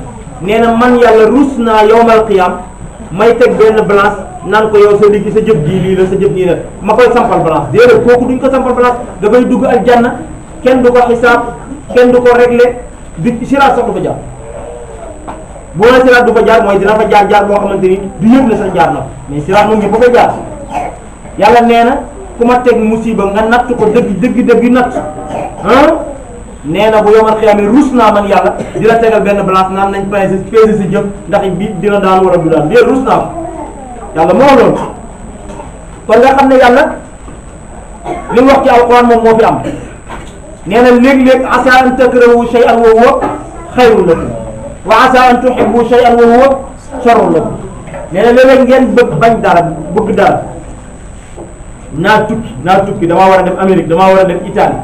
nee na man yàlla rus naa yawmal qiyaam may teg benn balance naan ko yow sa liggéey sa jëf ji lii la sa jëf nii la ma koy sampal balance déedéet kooku duñ ko sampal balance dafay dugg aljanna kenn du ko xisaab kenn du ko réglé di siraat sax du fa jaar boo ne siraat du fa jaar mooy dina fa jaar boo xamante ni du yëg ne sax jaar na mais siraat moom ñëpp ba koy jaar yàlla nee na ku ma teg musiba nga natt ko dëgg natt nee na bu yomal xiyaamee ruus naa man yàlla di la tegal benn balance naan nañ peese sa jëf ndax bi dina daan war a du daan déet ruus naa ko yàlla moo loolu kon nga xam ne yàlla li mu wax ci alquran moom moo fi am nee na léeg-léeg asa an takrahu shay'an wa huwa xayrun lakum wa asa an tuhibbu shay'an wa huwa sharrun lakum nee na léeg-léeg ngeen bañ dara bëgg dara naa tukki damaa war a dem Amérique damaa war a dem Italie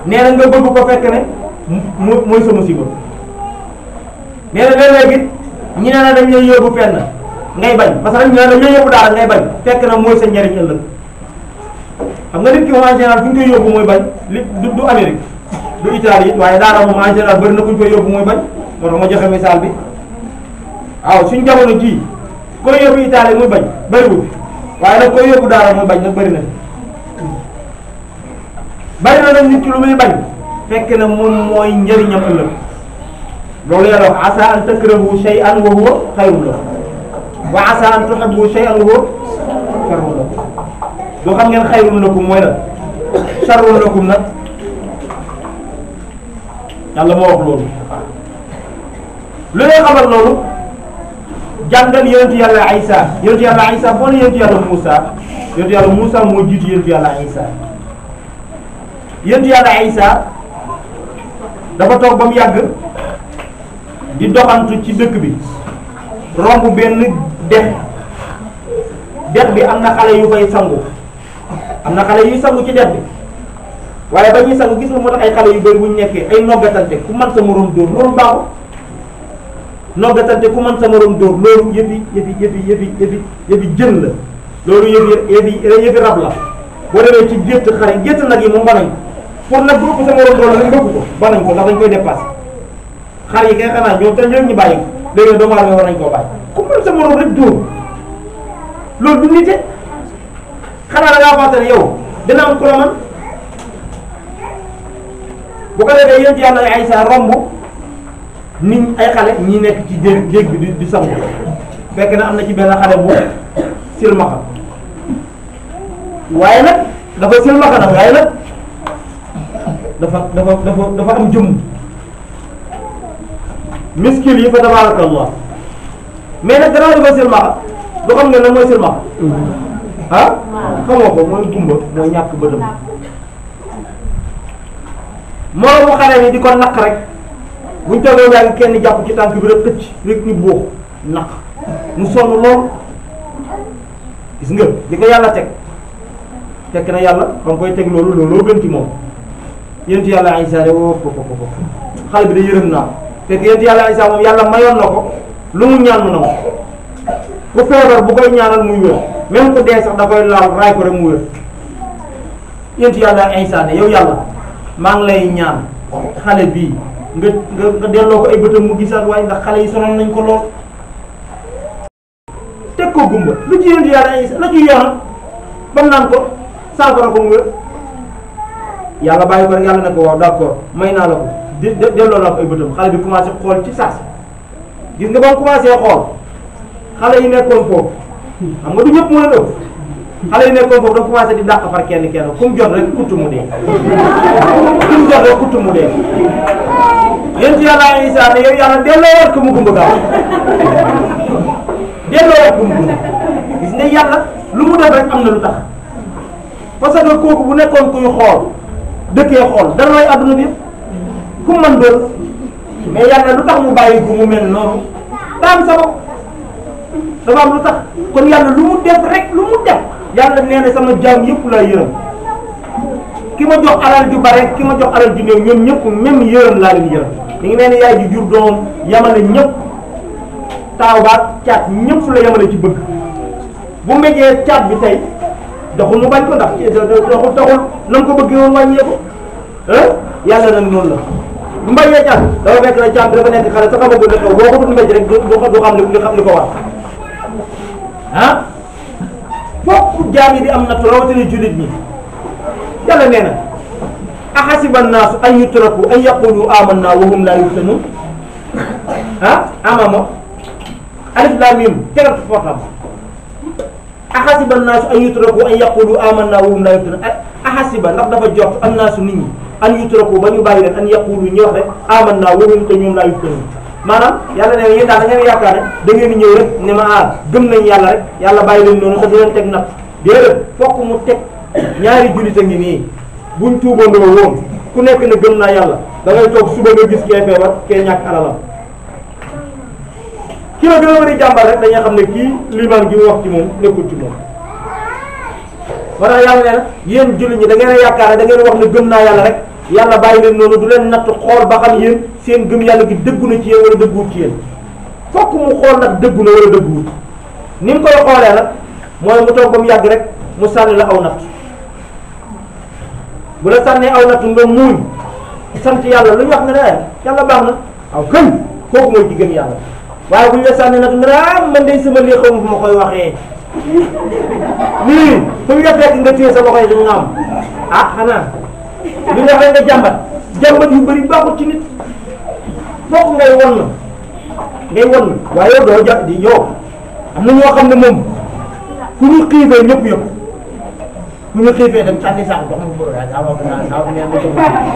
nee na nga bëgg ko fekk ne mooy sa musiba nee na léeg-léeg it ñi ne na dañ lay yóbbu fenn ngay bañ parce que dañ lay yóbbu daal ngay bañ fekk na mooy sa njariñ ëllëg xam nga nit ki moom en général fi ñu koy yóbbu mooy bañ du Amérique du Italie it waaye daara moom en général bëri na ku ñu koy yóbbu mooy bañ moo tax ma joxe misaal bi waaw suñ jamono ji koy yóbbu Italie muy bañ bëriwul waaye nag koy yóbbu daara muy bañ nag bëri na nag nit ki lu muy bañ fekk na moom mooy njëriñam ëllëg loolu yàlla wax asa an takrahu shay'an wa huwa xayrun lakum wa asa an tuhibbu shay'an wa huwa sharrun lakum doo xam ngeen xayrun lakum mooy la sharrun lakum nag yàlla moo wax loolu lu lay xamal loolu jàngal yonentu yàlla Isa boo ne yonentu yàlla Moussa moo jiitu yonentu yàlla Isa dafa toog ba mu yàgg di doxantu ci dëkk bi romb benn dex bi am na xale yu fay sangu am na xale yuy sangu ci dex bi waaye ba ñuy sangu gis nga moo tax ay xale yu bëri bu ñu nekkee ay noggatante ku man sa morom dóor loolu baaxul noggatante ku man sa morom dóor loolu yëfi jën la loolu yëfi rab la boo demee ci gétt xare gétt nag yi moom banañ pour nag bu ëpp sa morom dóor la nga bëgg ko banañ ko ndax dañ koy dépassé xar yi kay xanaa ñoom te ñoom ñu bàyyi ko léegi doomu aadama war nañ koo bàyyi ku man sa morom rek dóor loolu du nite xanaa da ngaa fàttali yow dina am ku la man bu ko defee yéen ci yàlla ay sa romb nit ay xale ñi nekk ci déeg bi di sangu fekk na am na ci benn xale bu silmaxa waaye nag dafa silmaxa nag waaye nag dafa am jëmm miskil yi fa tabarakallah mais nag gannaaw dafa silmaxa du xam nga lan mooy silmaxa ah xamoo ko mooy gumba mooy ñàkk bëtam moromu xale ni di ko naq rek buñ toogee yaa ngi kenn jàpp ci tànk bi rek xëcc rek ni buux naq mu sonn lool gis nga di ko yàlla teg fekk na yàlla ba nga koy teg looloo gën ci moom yénti yàlla Isa de woo ko xale bi da yërëm naa fekk yénti yàlla Isa moom yàlla mayoon na ko lu mu ñaan mu na ko ku feebar bu koy ñaanal muy wér même ku dee sax da koy laal raay ko rek mu wér yénti yàlla Isa de yow yàlla maa ngi lay ñaan xale bii nga delloo ko ay bëtam mu gisaat waaye ndax xale yi sonal nañ ko lool teg ko gumba lu ci yénti yàlla Isa la ci yoonam bam naan ko saafara ko mu wér yàlla bàyyi ko rek yàlla ne ko waaw d'accord may naa la ko delloo la ko ay bëtam xale bi commencé xool ci saas gis nga ba mu commencé xool xale yi nekkoon foofu xam nga du ñëpp mën a ëpp xale yi nekkoon foofu dafa commencé di dàq par kenn ku mu jot rek kuttu mu dee ku mu jot rek kuttu mu dee yéen ci yàlla Isa ne yow yàlla delloo war ko mu gumba gaaw delloo war ko mu gumba gis nga yàlla lu mu def rek am na lu tax parce que kooku bu nekkoon kuy xool dëkkee xool dara lay àdduna bi yëpp ku mën doon mais yàlla lu tax mu bàyyi ko mu mel noonu daa am sabab dafa am lu tax kon yàlla lu mu def rek lu mu def yàlla nee na sama jaam yëpp laa yërëm ki ma jox alal ju bare ki ma jox alal ju néew ñoom ñëpp même yërëm laa leen yërëm mi ngi mel ni yaay ji jur doom yamale ñëpp taaw baat caat ñëpp la yamale ci bëgg bu mbéjee caat bi tey doxul mu bañ ko ndax doxul taxul na mu ko bëggee woon wàññee ko yàlla nag noonu la bu mbéjee caat dafa fekk na caat bi dafa nekk xale sa xamagul ne xew boo ko dul mbéj rek du xam li ko war ah fokk jaam yi di am natt rawatina jullit ñi yàlla nee na ahasiba annaasu an yutraku an yaqulu amanna wa hum la yuftanun amama alif lam mim tegal footam ahasiba annaasu an yutraku an yaqulu amanna wa hum la yuftanun ahasiba ndax dafa jot annaasu nit ñi an yutraku ba ñu bàyyi leen an yaqulu ñu wax rek amanna wa hum te ñoom la yuftanun maanaam yàlla nee na yéen daal da ngeen yaakaar ne da ngeen di ñëw rek ne ma gëm nañ yàlla rek yàlla bàyyi leen noonu te di leen teg natt déedéet fokk mu teg ñaari jullit a ngi nii buñ tuubandoo woon ku nekk ne gëm naa yàlla da ngay toog suba nga gis kee feebar kee ñàkk alalam ki la gën a bëri jàmbar rek dañuy xam ne kii limaan gi mu wax ci moom nekkul ci moom. moo tax yàlla nee na yéen jullit ñi da ngeen a yaakaar ne da ngeen wax ne gëm naa yàlla rek yàlla bàyyi leen noonu du leen natt xool ba xam yéen seen gëm yàlla gi dëggu na ci yéen wala dëgguwut ci yéen fokk mu xool nag dëggu na wala dëgguwut ni mu koy xoolee nag mooy mu toog ba mu yàgg rek mu sànni la aw natt bu la sànnee aw natt nga muuñ sant yàlla lu ñu wax nga ne yàlla baax na aw kën kooku mooy ci gëm yàlla waaye bu ñu la sànnee natt nga ne man day sama lii xaw ma fu ma koy waxee lii fu ñu la fekk nga téye sa loxo yi dañu nga am xanaa li nga xam nga jàmbat yu bëri baaxul ci nit fokk ngay won na waaye yow doo ja di yow am na ñoo xam ne moom fu ñu xiifee ñëpp yëpp fu ñu xiifee dem sànni sax dox mu bëri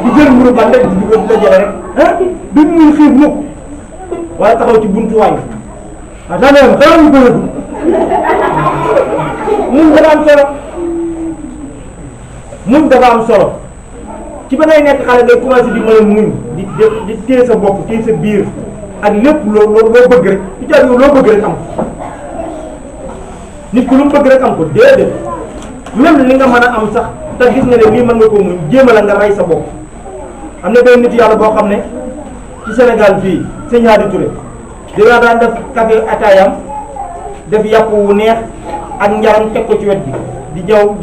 di jël mburu ban rek di dajale rek duñ muy xiif mukk waaye taxaw ci buntu waay daanaka xanaa ñu ko yëgu muñ dafa am solo ci ba ngay nekk xale ngay commencé di mën a muñ di téye sa bopp téye sa biir ak lépp loo bëgg rek ci jaar yow loo bëgg rek am ko nit ku lu mu bëgg rek am ko déedéet même li nga mën a am sax te gis nga ne lii mën nga ko muñ jéem a la nga rey sa bopp. am na benn nit yàlla boo xam ne ci Sénégal fii sëñ Hadi Touré dina daan def café ataayam def yàpp wu neex ak njaram teg ko ci wet bi di jaw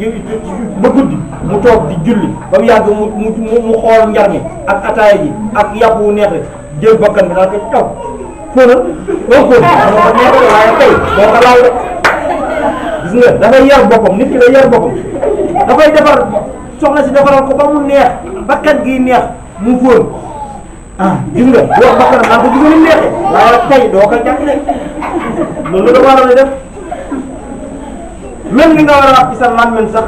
ba guddi mu toog di julli ba mu yàgg mu xool njar mi ak ataaya ji ak yàpp wu neex rek jël bakkan bi naa ko taw fóonal boo fóon moo ko neex waaye tey boo ko laal gis nga dafay yar boppam nit ki day yar boppam dafay defar soxna si defaral ko ba mu neex bakkan gi neex mu fóon gis nga bu wax bakkanam naa ko gis nga ni neexee waaye tey doo ko jàpp rek loolu la waroon a def même li nga war a wax ci sa làmmiñ sax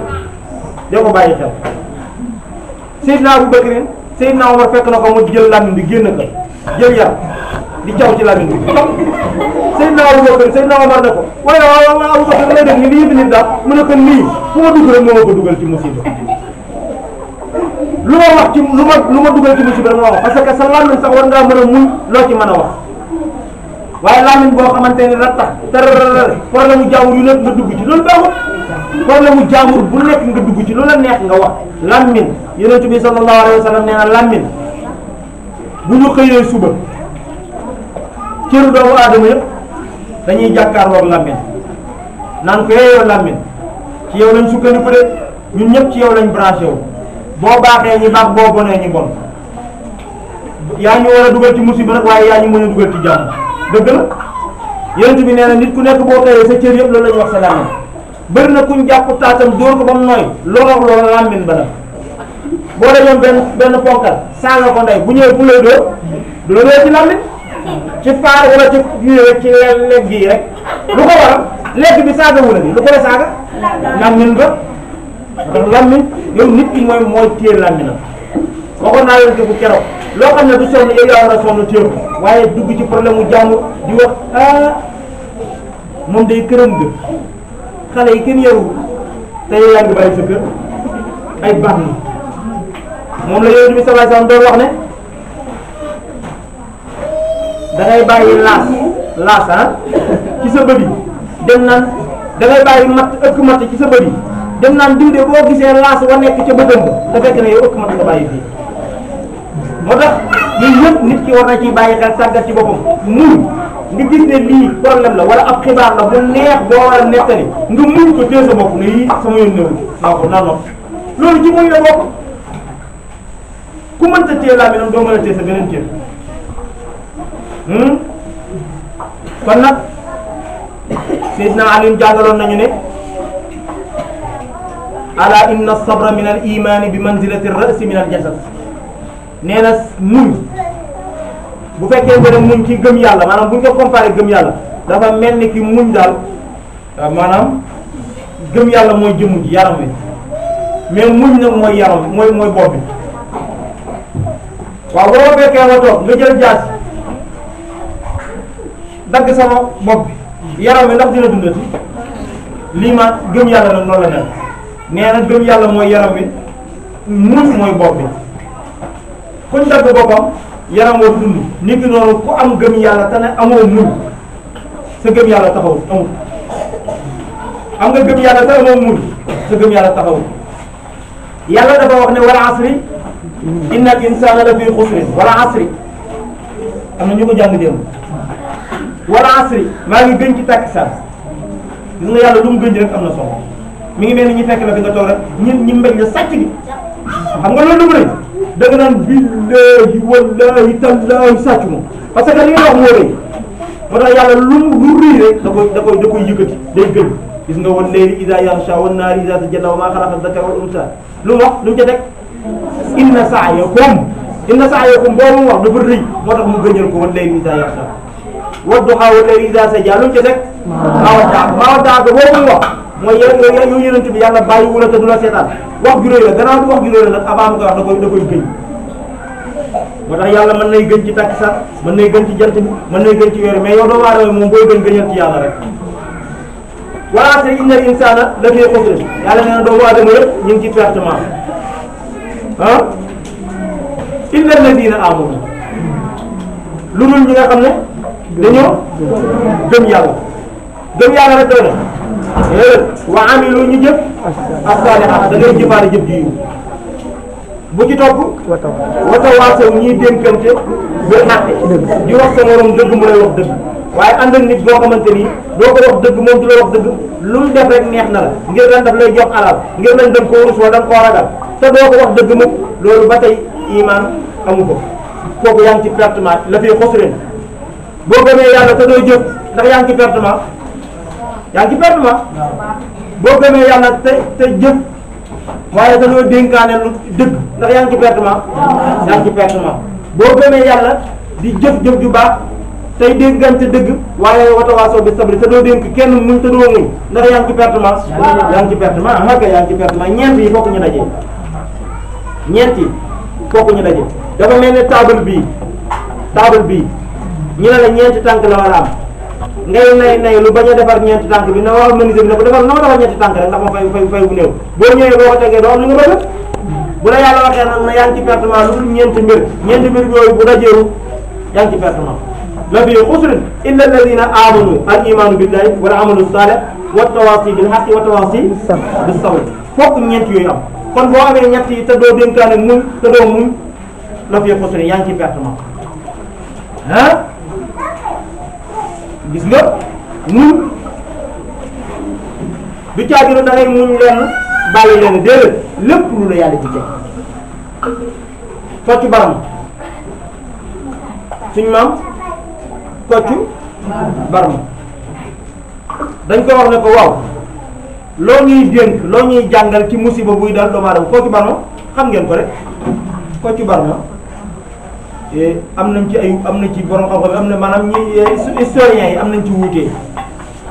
doo ko bàyyi xel Seydina Abu Bakrin Seydina Omar fekk na ko mu jël làmmiñ bi génn ko jël yar di caw ci làmmiñ bi Seydina Abu Bakrin Seydina Omar ne ko waaye waaw Abu Bakrin lay def ni li yëpp nit daal mu ne ko nii fu ma dugg rek moo ma ko dugal ci musiba lu ma wax ci lu ma dugal ci musiba rek ma wax parce que sa làmmiñ sax war ngaa mën a muñ loo ci mën a wax waaye làmmiñ boo xamante ni la tax tërërër problème mu jaamur yu nekk nga dugg ci loolu baaxul problème mu jaamur bu nekk nga dugg ci loolu la neex nga wax làmmiñ yonent bi sallallahu alayhi wa sallam nee na làmmiñ bu ñu xëyee suba cëru doomu aadama yëpp dañuy jàkkaarloog làmmiñ naan ko yow làmmiñ ci yow lañ sukkandiku de ñun ñëpp ci yow lañ branché wu boo baaxee ñi baax boo bonee ñi bon yaa ñu war a dugal ci musiba nag waaye yaa ñu mën a dugal ci jàmm dëgg la yonent bi nee na nit ku nekk boo xëyee sa cër yëpp loolu la ñuy wax sa làmmiñ bëri na kuñ jàpp taatam dóor ko ba mu nooy loolu wax loolu làmmiñ ba la boo dajoon benn ponkal saaga ko ndey bu ñëwee bu lay dóor du la dóor ci làmmiñ ci faar wala ci ñëwee ci lekk gii rek lu ko waral lekk bi saaga wula bi lu ko la saaga làmmiñ ba làmmiñ yow nit ki mooy téye làmmiñam waxoon naa leen ko bu keroog loo xam ne du sonn yow yaa war a sonn téye ko waaye dugg ci problème mu jàmbur di wax moom day këram gë xale yi kenn yaru te yow yaa ngi bàyyi sa kër ay baax na moom la Yonent bi sallallahu alayhi wasallam doon wax ne da ngay bàyyi laas ci sa bët yi dem naan da ngay bàyyi ëkk matt ci sa bët yi dem naan diw de boo gisee laas wa nekk ca bëtam ba te fekk ne yow ëkk matt nga bàyyi fii moo tax yooyu yëpp nit ki war na ciy bàyyi xel tàggat ci boppam muñ nga gis ne lii problème la wala ab xibaar la bu neex boo war a nettali nga muñ ko téye sa bopp ne yii sama yoon néew naa ko naan loolu ci muñ la bokk ku mënta téye laa mi nam doo mën a téye sa beneen cër kon nag Seydina Ali jàngaloon nañu ne ala inna sabra min al imani bi manzilati ra'si min al jasad nee na muñ bu fekkee nga ne muñ ci gëm yàlla maanaam bu ñu ko comparé gëm yàlla dafa mel ni ki muñ daal maanaam gëm yàlla mooy jëmm ji yaram wi mais muñ nag mooy yaram mooy bopp bi waaw boo fekkee nga toog nga jël jaas dagg sama bopp bi yaram wi ndax dina dundati lii ma gëm yàlla nag noonu la mel nee na gëm yàlla mooy yaram wi muñ mooy bopp bi kuñ dagg boppam yaram war dund nit ki noonu ku am gëm yàlla te ne amoo muñ sa gëm yàlla taxawul amul am nga gëm yàlla te amoo muñ sa gëm yàlla taxawul yàlla dafa wax ne wal asri inna al insana la fi xusrin wal asri am na ñu ko jàng démb wal asri maa ngi gën ci takkusaan gis nga yàlla lu mu gën rek am na solo mi ngi mel ni ñu fekk la fi nga toog rek ñi mbéj la sàcc gi xam nga loolu lu mu rëy da nga naan billahi wallahi tallahi sàcc moom parce que li nga wax moo rëy moo tax yàlla lu rëy rek da koy yëkkati day gën gis nga wan layli iza yaghsha wan naari iza tajalla wa ma khalaqa dhakara wal unsa lu mu wax lu mu ca teg inna sa'yakum boobu mu wax dafa rëy moo tax mu gëñal ko wan layli iza yaghsha wa duha wal layli iza saja lu mu ca teg maa waddaaka boobu mu wax mooy yow yonent bi yàlla bàyyi wula te du la seetaan wax ju rëy la gannaaw du wax ju rëy la nag avant mu koy wax da koy gëñ moo tax yàlla mën nay gën ci takkusaan mën nay gën ci jant bi mën nay gën ci weer mais yow doomu aadama moom booy gëñal ci yàlla rek wal asri innal insana la fi xusr yàlla nee na doomu aadama yëpp ñu ngi ci pertement illa alladina amanu lu dul ñi nga xam ne dañoo gëm yàlla rek doy na wa amilu ñu jëf as-salihat da ngay jëfaale jëf ji yiw bu ci topp watawaasaw ñiy dénkante bil haqqi di wax sa morom dëgg mu lay wax dëgg waaye ànd ak nit boo xamante ni doo ko wax dëgg moom du la wax dëgg lu mu def rek neex na la ngir lan daf lay jox alal ngir lan da nga koo rus wala da nga koo ragal te doo ko wax dëgg mukk loolu ba tey iman amu ko kooku yaa ngi ci pertement la fi xosrin boo gëmee yàlla te doo jëf ndax yaa ngi ci pertement boo gëmee yàlla te jëf waaye te doo dénkaane lu dëgg ndax yaa ngi ci pertement boo gëmee yàlla di jëf ju baax tey dénkante dëgg waaye watawaasaw bi sabri te doo dénk kenn muñ te doo muñ ndax yaa ngi ci pertement yaa ngi ci pertement yaa ngi ci pertement ñeent yi fokk ñu daje dafa mel ne table bii ñu ne la ñeenti tànk la war a am ngay nay lu bañ a defar ñeenti tànk bi na wax menuisier bi ne ko defar na ma defar ñeenti tànk rek ndax ma fay bu néew boo ñëwee boo ko tegee doo am li nga bëgg bu la yàlla waxee nag na yaa ngi ci pertement lu dul ñeenti mbir yooyu bu dajeeru yaa ngi ci pertement la fi xusrin illa alladina amanu al imanu billahi wal amalu salih wa tawasi bil haqqi wa tawasi bis sabr fokk ñeent yooyu am kon boo amee ñett yi te doo dénkaane muñ te doo muñ la fi xusrin yaa ngi ci pertement gis nga muñ du caagino da ngay muñ lenn bàyyi leen déedéet lépp lu la yàlla ci teg Kocc Barma suñ maam Kocc Barma dañ ko wax ne ko waaw loo ñuy dénk loo ñuy jàngal ci musiba buy dal doomu aadama Kocc Barma xam ngeen ko rek Kocc Barma am nañ ci borom xam-xam am na maanaam ñi historiens yi am nañ ci wuutee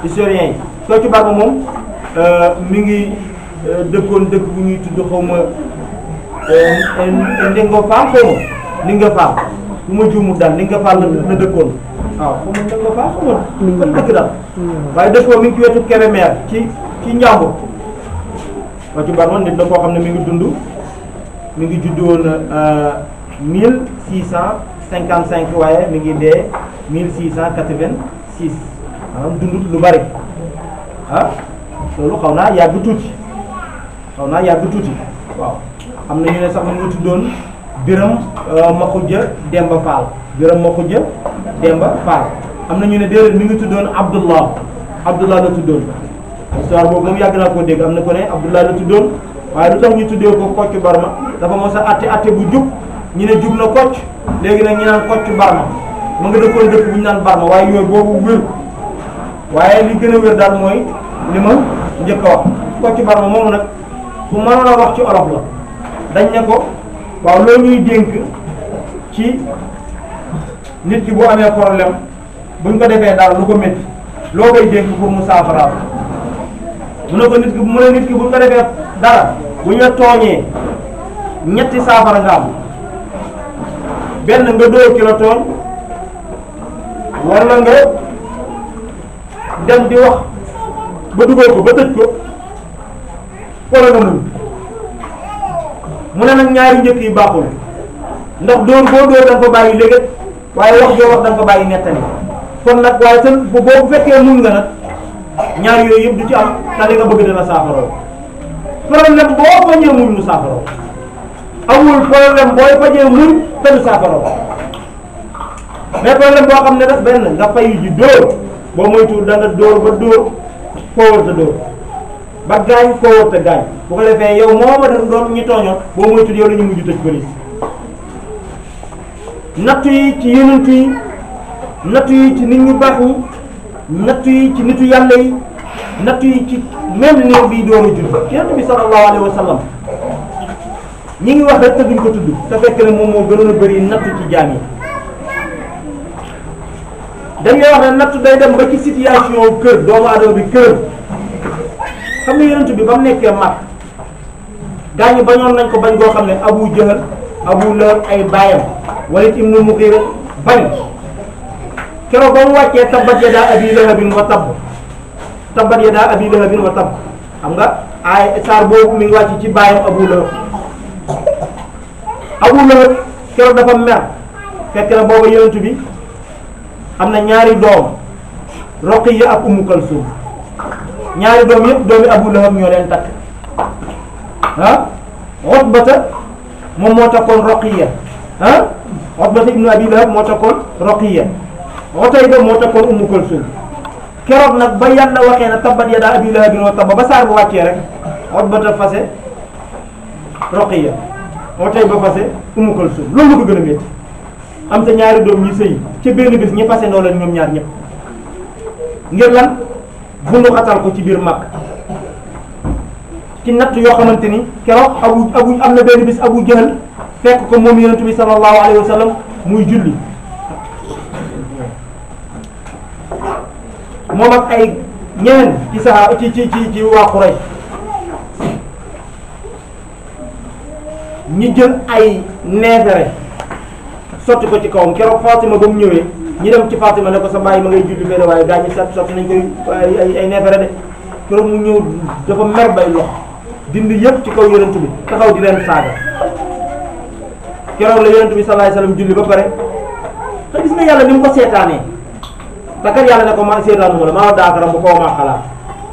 historiens yi Kocc Barma moom mi ngi dëkkoon dëkk bu ñuy tudd xaw ma Ndingo Fall xaw ma Ndingo Fall bu ma juumut daal Ndingo Fall la dëkkoon waaw xaw ma Ndingo Fall xaw ma dëkk daal waaye dëkkoo mi ngi ci wetu Kébémer ci Njàmbur Kocc Barma nit la koo xam ne mi ngi dund mi ngi judd woon 1655 waaye mi ngi dee 1686 maanaam dundut lu bari loolu xaw naa yàgg tuuti waaw am na ñu ne sax mu ngi tuddoon Biram Maxuja Demba Fall am na ñu ne déedéet mi ngi tuddoon Abdullah la tuddoon histoire boobu moom yàgg naa koo dégg am na ko ne Abdullah la tuddoon waaye lu tax ñu tuddee ko Kocc Barma dafa mos a atte bu jub ñu ne jub na Kocc léegi nag ñu naan Kocc Barma mu nga dëkkoon dëkk bu ñu naan Barma waaye yooyu boobu wér waaye li gën a wér daal mooy li ma njëkk a wax Kocc Barma moomu nag bu mënoon a wax ci olof la dañ ne ko waaw loo ñuy dénk ci nit ki bu amee problème buñ ko defee dara lu ko métti loo koy dénk pour mu saafara mu ne ko nit ki buñ ko defee dara bu ñu la tooñee ñetti saafara nga am benn nga dóor ki la tooñ wala nga dem di wax ba dugal ko ba tëj ko wala nga muñ mu ne nag ñaari njëkk yi baaxul ndax dóor boo dóor da nga ko bàyyi léegi waaye wax joo wax da nga ko bàyyi nettali kon nag waaye seen boo fekkee muñ nga nag ñaar yooyu yëpp du ci am te li nga bëgg dana saafaroo problème boo fajee muñ mu saafaroo amul problème booy fajee muñ te du saafaroo mais problème boo xam ne daf benn nga fay ji dóor boo moytuwul da nga dóor ba dóor koo war ta dóor ba gaañ koo war ta gaañ bu ko defee yow moo ma doon ñu tooñoon boo moytuwul yow la ñu mujj tëj police nattu yi ci yonent yi nattu yi ci nit ñu baax ñi nattu yi ci nitu yàlla yi nattu yi ci même néew bii dooru judd yonent bi sallallahu alayhi wa sallam ñi ngi wax rek te duñ ko tudd te fekk ne moom moo gënoon a bëri nattu ci jaam yi dañ lay wax ne nattu day dem ba ci situation kër doomu aadama bi kër xam nga yonent bi ba mu nekkee mag gaañu bañoon nañ ko bañ goo xam ne Abu Jahal Abu Lahab ay baayam Walid ibnu Mughira bañ keroog ba mu wàccee tabbat yadaa abi lahabin wa tabb tabbat yadaa abi lahabin wa tabb xam nga ay saar boobu mi ngi wàcc ci baayam Abu Lahab keroog dafa mer fekk na booba yonent bi am na ñaari doom Roqiya ak Ummu Kalsum ñaari doom yëpp doomi Abu Lahab ñoo leen takk Utbata moom moo takkoon Roqiya Utbata ibnu Abi Lahab moo takkoon Roqiya Utayba moo takkoon Ummu Kalsum keroog nag ba yàlla waxee na tabbat yadaa Abi Lahabin wa tabba ba saar bu wàccee rek Utbata fase Roqiya Utayba fase Ummu Kalsum loolu la ko gën a métti am sa ñaari doom ñi sëy ca benn bés ñi fase noo leen ñoom ñaar ñëpp ngir lan bundu xatal ko ci biir Makka ci natt yoo xamante ni keroog abu am na benn bis Abu Jahl fekk ko moom yonent bi sallallahu alayhi wa sallam muy julli moom ak ay ñeneen ci saxaa ci waa Quraysh ñi jël ay neefere sotti ko ci kawam keroog Fatima ba mu ñëwee ñi dem ci Fatima ne ko sa bàyyi ma ngay julli fee waaye gaa ñi sotti nañ koy ay neefere de keroog mu ñëw dafa mer bay lox dindi yëpp ci kaw yonent bi taxaw di leen saaga keroog la yonent bi sallallahu alayhi wasallam julli ba pare te gis nga yàlla ni mu ko seetaanee te kat yàlla ne ko ma seetaanu ma la maa waddaaka rabbuka wa maa qalaa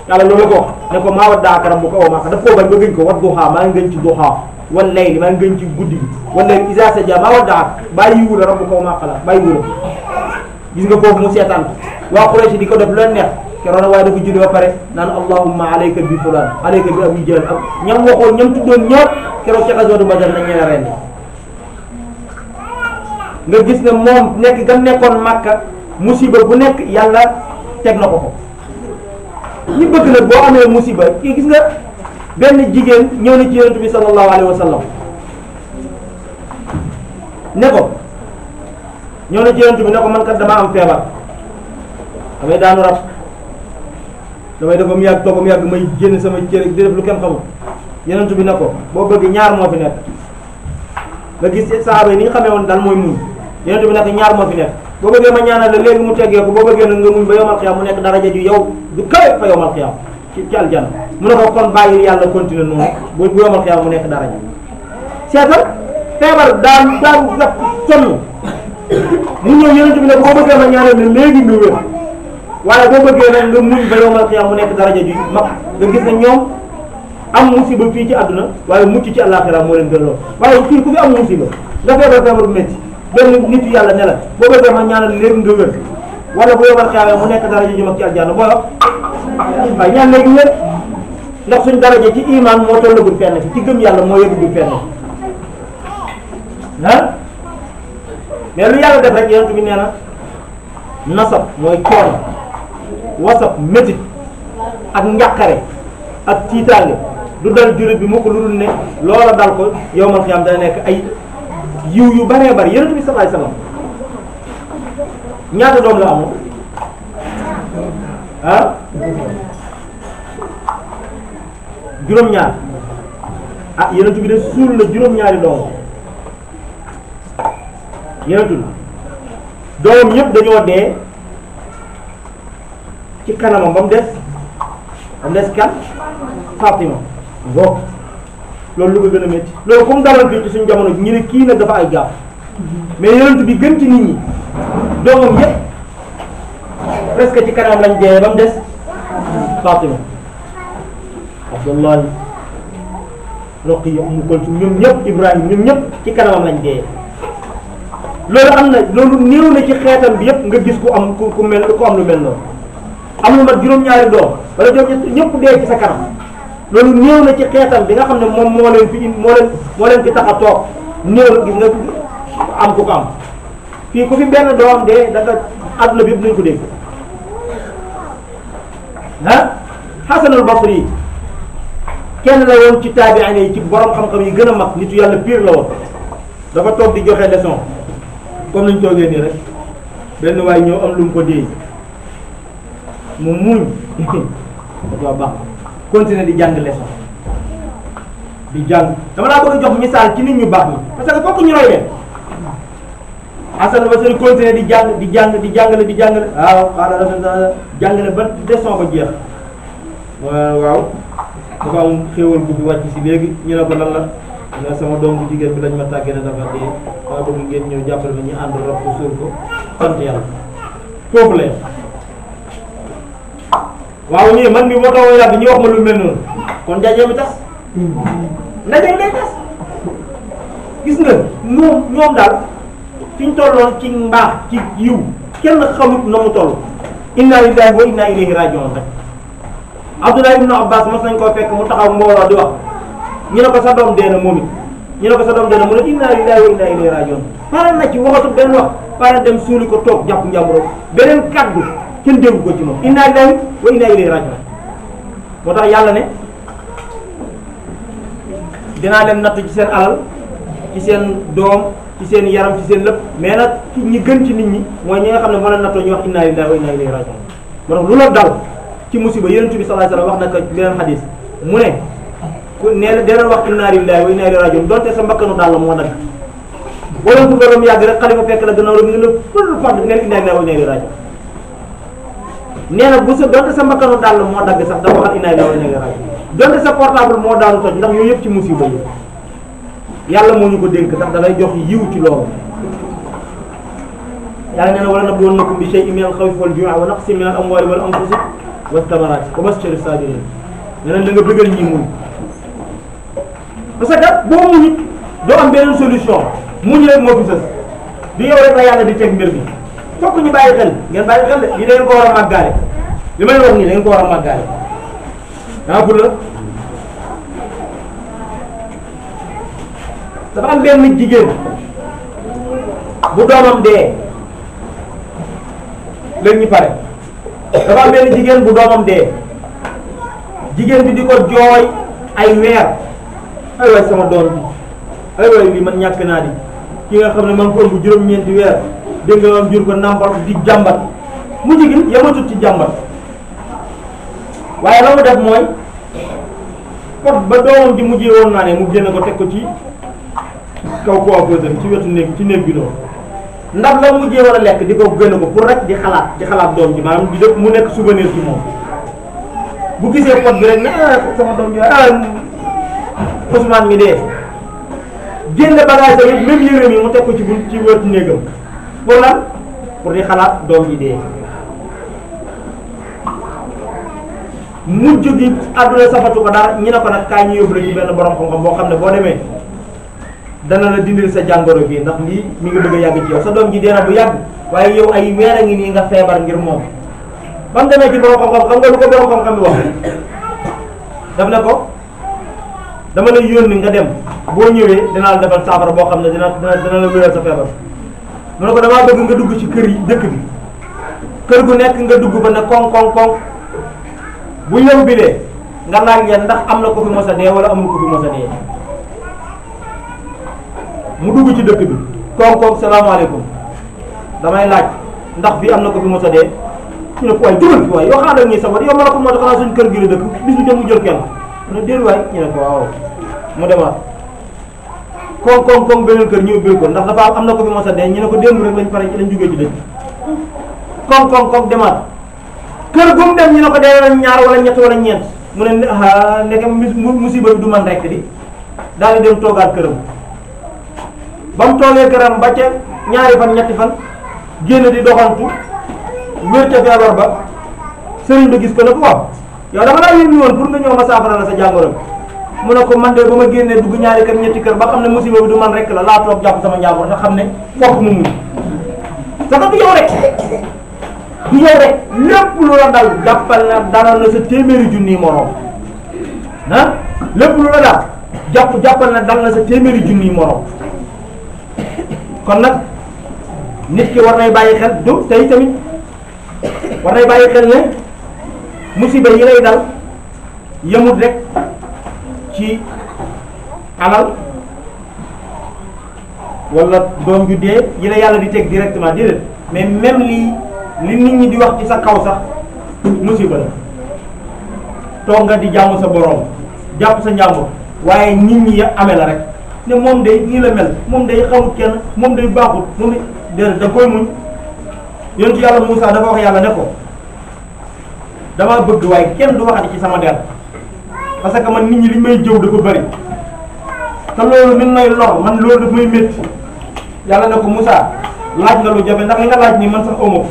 yàlla loolu ko ne ko maa waddaaka rabbuka wa maa qalaa daf koo bañ ba gëñ ko wat duhaa maa ngi gën ci duhaa wal layli maa ngi gën ci guddi gi wal layli izaa sajaa maa waddaaka bàyyiwu la rabbuka wa maa qalaa bàyyiwu la gis nga foofu mu seetaan ko waa Quraysh di ko def lu leen neex keroog waaye dafa julli ba pare naan allahumma alayka bi fulaan alayka bi Abi Jahl ak ñam waxoon ñam tuddoon ñëpp keroog ca Ghazwatu Badr nañ ñene ren nga gis ne moom nekk gam nekkoon Makka musiba bu nekk yàlla teg na ko ko ñi bëgg nag boo amee musiba kii gis nga benn jigéen ñëw na ci yonent bi sallallahu alayhi wa sallam ne ko ñëw na ci yonent bi ne ko man kat damaa am feebar damay daanu rab damay def ba mu yàgg toog ba mu yàgg may génn sama cër di def lu kenn xamul yonent bi ne ko boo bëgg ñaar moo fi nekk nga gis sahaaba yi ni ñu xamee woon daal mooy muñ yonent bi ne ko ñaar moo fi nekk boo bëggee ma ñaanal la léegi mu teggee ko boo bëggee nag nga muñ ba yowmal xiyaam mu nekk daraja ju yow du kawe fa yowmal xiyaam ci aljanna mu ne ko kon bàyyi yàlla continuer noonu bu yowmal xiyaam mu nekk daraja seetal feebar daan rab sonn mu ñëw yonent bi ne boo bëggee ma ñaanal la léegi nga wér waaye boo bëggee nag nga muñ ba yowmal xiyaam mu nekk daraja ju mag nga gis ne ñoom am musiba fii ci àdduna waaye mucc ci àllaaxira moo leen gën lool waaye fii ku fi am musiba nga feebar bu métti benn nitu yàlla ne la boo bëggee ma ñaanal léegi nga wér wala bu yowmal xiyaam mu nekk daraja ju mag ci aljanna booy wax waaye ñaan léegi wér ndax suñ daraja ci iman moo tollagul fenn fi ci gëm yàlla moo yëggul fenn mais lu yàlla def rek yonent bi nee na nasab mooy coono wasab métit ak njàqare ak tiitaange du dal jullit bi mu ko lu dul ne loola dal ko yowmal xiyaam dana nekk ay yiw yu baree bari yonent bi sallallahu alayhi wasallam ñaata doom la amoon juróom-ñaar yonent bi de suul la juróom-ñaari doom yonent doomam yëpp dañoo dee ci kanamam ba mu des kan Fatima bokk loolu lu ko gën a métti loolu comme daloon fii ci suñu jamono ñu ne kii nag dafa ay gaaf mais yonent bi gën ci nit ñi doomam yëpp presque ci kanamam lañ dee ba mu des Fatima Abdullahi Roqiya Ummu Kulsum ñoom ñëpp Ibrahim ñoom ñëpp ci kanamam lañ dee loolu am na loolu néew na ci xeetam bi yëpp nga gis ku am ku am lu mel noonu am lu mat juróom-ñaari doom wala ñëpp dee ci sa kanam loolu néew na ci xeetam bi nga xam ne moom moo leen fi tax a toog néew na gis nga am ku ko am fii ku fi benn doom dee da nga àdduna bi yëpp nañ ko dégg Hasanul Basri kenn la woon ci taabi'in yi ci borom xam-xam yi gën a mag nitu yàlla pire la woon dafa toog di joxe leçon comme nañ toogee nii rek benn waay ñëw am lu mu ko déey mu muñ dafa baax continuer di jàng leçon di jàng dama laa bëgg a jox misaal ci nit ñu baax ñi parce que fokk ñu roy leen Hasan Basri continuer di jàngale waaw xaaral jàngale ba leçon ba jeex waaw dafa am xéewal bu fi wàcc si léegi ñu ne ko lan la nga sama doom bu jigéen bi lañ ma tàggee ne dafa dee maa bëgg ngeen ñëw jàppale ma ñu ànd rob ko suul ko sant yàlla foofu la waaw ñii man mi moo tax yàgg ñu wax ma lu mel noonu kon jajee mi tas ndaje mi day tas gis nga ñoom daal fi ñu tolloon ci mbaax ci yiw kenn xamut na mu toll inna lillahi wa inna ilayhi rajiun rek Abdullah ibn Abbas mas nañ koo fekk mu taxaw mbooloo di wax ñu ne ko sa doom dee na moom it ñu ne ko sa doom dee na mu ne inna lillahi wa inna ilayhi rajiun pare na ci waxatu benn wax pare dem suuli ko toog jàpp njàmburo beneen kaddu kenn déggu ko ci moom inna lillahi wa inna ilayhi rajiun moo tax yàlla ne dinaa leen natt ci seen alal ci seen doom ci seen yaram ci seen lépp mais nag ñi gën ci nit ñi mooy ñi nga xam ne moo leen nattoo ñu wax inna lillahi wa inna ilayhi rajiun moo tax lu la dal ci musiba Yonent bi sallallahu alayhi wasallam wax na ko beneen xadis mu ne ku nee na dina wax inna lillahi wa inna ilayhi rajiun donte sa mbakkanu daal la moo dagg boo leen tuddee ba mu yàgg rek xalifa fekk la gannaaw la mu ne la fël fàdd ngeen inna lillahi wa inna ilayhi rajiun nee na bu sa donte sa mbakkanu daal la moo dagg sax da waxal inna lillahi wa inna ilayhi rajiun donte sa portable moo daanu toj ndax yooyu yëpp ci musiba yi yàlla moo ñu ko dénk ndax da lay jox yiw ci loolu yàlla nee na wala nabluwannakum bi shay'in min al-khawfi wal-ju'i wa naqsin min al-amwali wal anfusi was-samarati wa bashshiri as-sabirin nee na nga bëggal ñi muñ parce que boo muñut doo am beneen solution muñ rek moo fi sës du yow rek la yàlla di teg mbir mi fokk ñu bàyyi xel ngeen bàyyi xel de lii da ngeen ko war a màggaale li may wax nii da ngeen ko war a màggaale pour la dafa am benn jigéen bu doomam dee léegi ñu pare dafa am benn jigéen bu doomam dee jigéen bi di ko jooy ay weer ay waay sama doom bi ay waay lii man ñàkk naa di ki nga xam ne man ko ëmb juróom-ñeenti weer dégg nga am jur ko nàmpal di jàmbat mu jigéen yamatut ci jàmbat waaye la mu def mooy pot ba doomam ji mujjee woon naa ne mu génne ko teg ko ci kaw coiffeuse ci wetu néeg ci néeg bi noonu ndax la mujjee war a lekk di ko génne ko pour rek di xalaat doom ji maanaam di def mu nekk souvenir ci moom bu gisee pot bi rek ne sama doom ji Ousmane mi dee génne bagage yi même yére mi mu teg ko ci wetu néegam pour lan pour di xalaat doom ji dee mujj gi àdduna safatu ko dara ñu ne ko nag kaay ñu yóbbu la ci benn borom xam-xam boo xam ne boo demee dana la dindil sa jàngoro bi ndax lii mi ngi bëgg a yàgg ci yow sa doom ji dee na bu yàgg waaye yow ay weer a ngi nii nga feebar ngir moom ba mu demee ci borom xam-xam xam nga lu ko borom xam-xam bi wax daf ne ko dama lay yónni nga dem boo ñëwee dinaa la defal saafara boo xam ne dina la wéral sa feebar mu ne ko damaa bëgg nga dugg ci kër yi dëkk bi kër gu nekk nga dugg ba ne koŋ bu ñëw bilee nga laaj leen ndax am na ko fi mos a dee wala amul ko fi mos a dee mu dugg ci dëkk bi koŋ salaamaaleykum damay laaj ndax fii am na ko fi mos a dee ñu ne ko waay jógal fi waay yoo xam ne ñuy sabar yow ma la ko moo tax xanaa suñu kër gi la dëkk bis bu jëm mu jël kenn mu ne déet waay ñu ne ko waaw mu demaat koŋ beneen kër ñu ubbil ko ndax dafa am na ko fi mos a dee ñu ne ko démb rek lañ pare lañ jógee ci dëkk koŋ demaat kër gu mu dem ñu ne ko dee nañ ñaar wala ñett wala ñeent mu ne ndeke musiba bi du man rekk di daal di dem toogaat këram ba mu toogee këram ba ca ñaari fan ñetti fan génn di doxantu wér ca feebar ba sëriñ ba gis ko ne ko waaw yow dama laa yónni woon pour nga ñëw ma saafara la sa jàngoro bi mu ne ko man de ba ma génnee dugg ñaari kër ñetti kër ba xam ne musiba bi du man rekk la laa toog jàpp sama njàmbur te xam ne fokk mu muñ sa ko du yow rek du yow rek lépp lu la dal jàppal na dalal na sa téeméeri junni moroom lépp lu la dal jàppal na dal na sa téeméeri junni moroom kon nag nit ki war nay bàyyi xel du tey tamit war nay bàyyi xel ne musiba yi lay dal yemut rek ci alal wala doom ju dee yi la yàlla di teg directement déedéet mais même li nit ñi di wax ci sa kaw sax musiba la toog nga di jaamu sa borom jàpp sa njàmbur waaye nit ñi amee la rek ne moom day nii la mel moom day xamut kenn moom day baaxut moom day déedéet da koy muñ yonent yàlla Moussa dafa wax yàlla ne ko damaa bëgg waaye kenn du waxati ci sama der parce que man nit ñi li may jëw dafa bari te loolu min may lor man loolu daf may métti yàlla ne ko Moussa laaj nga lu jafe ndax li nga laaj nii man sax omo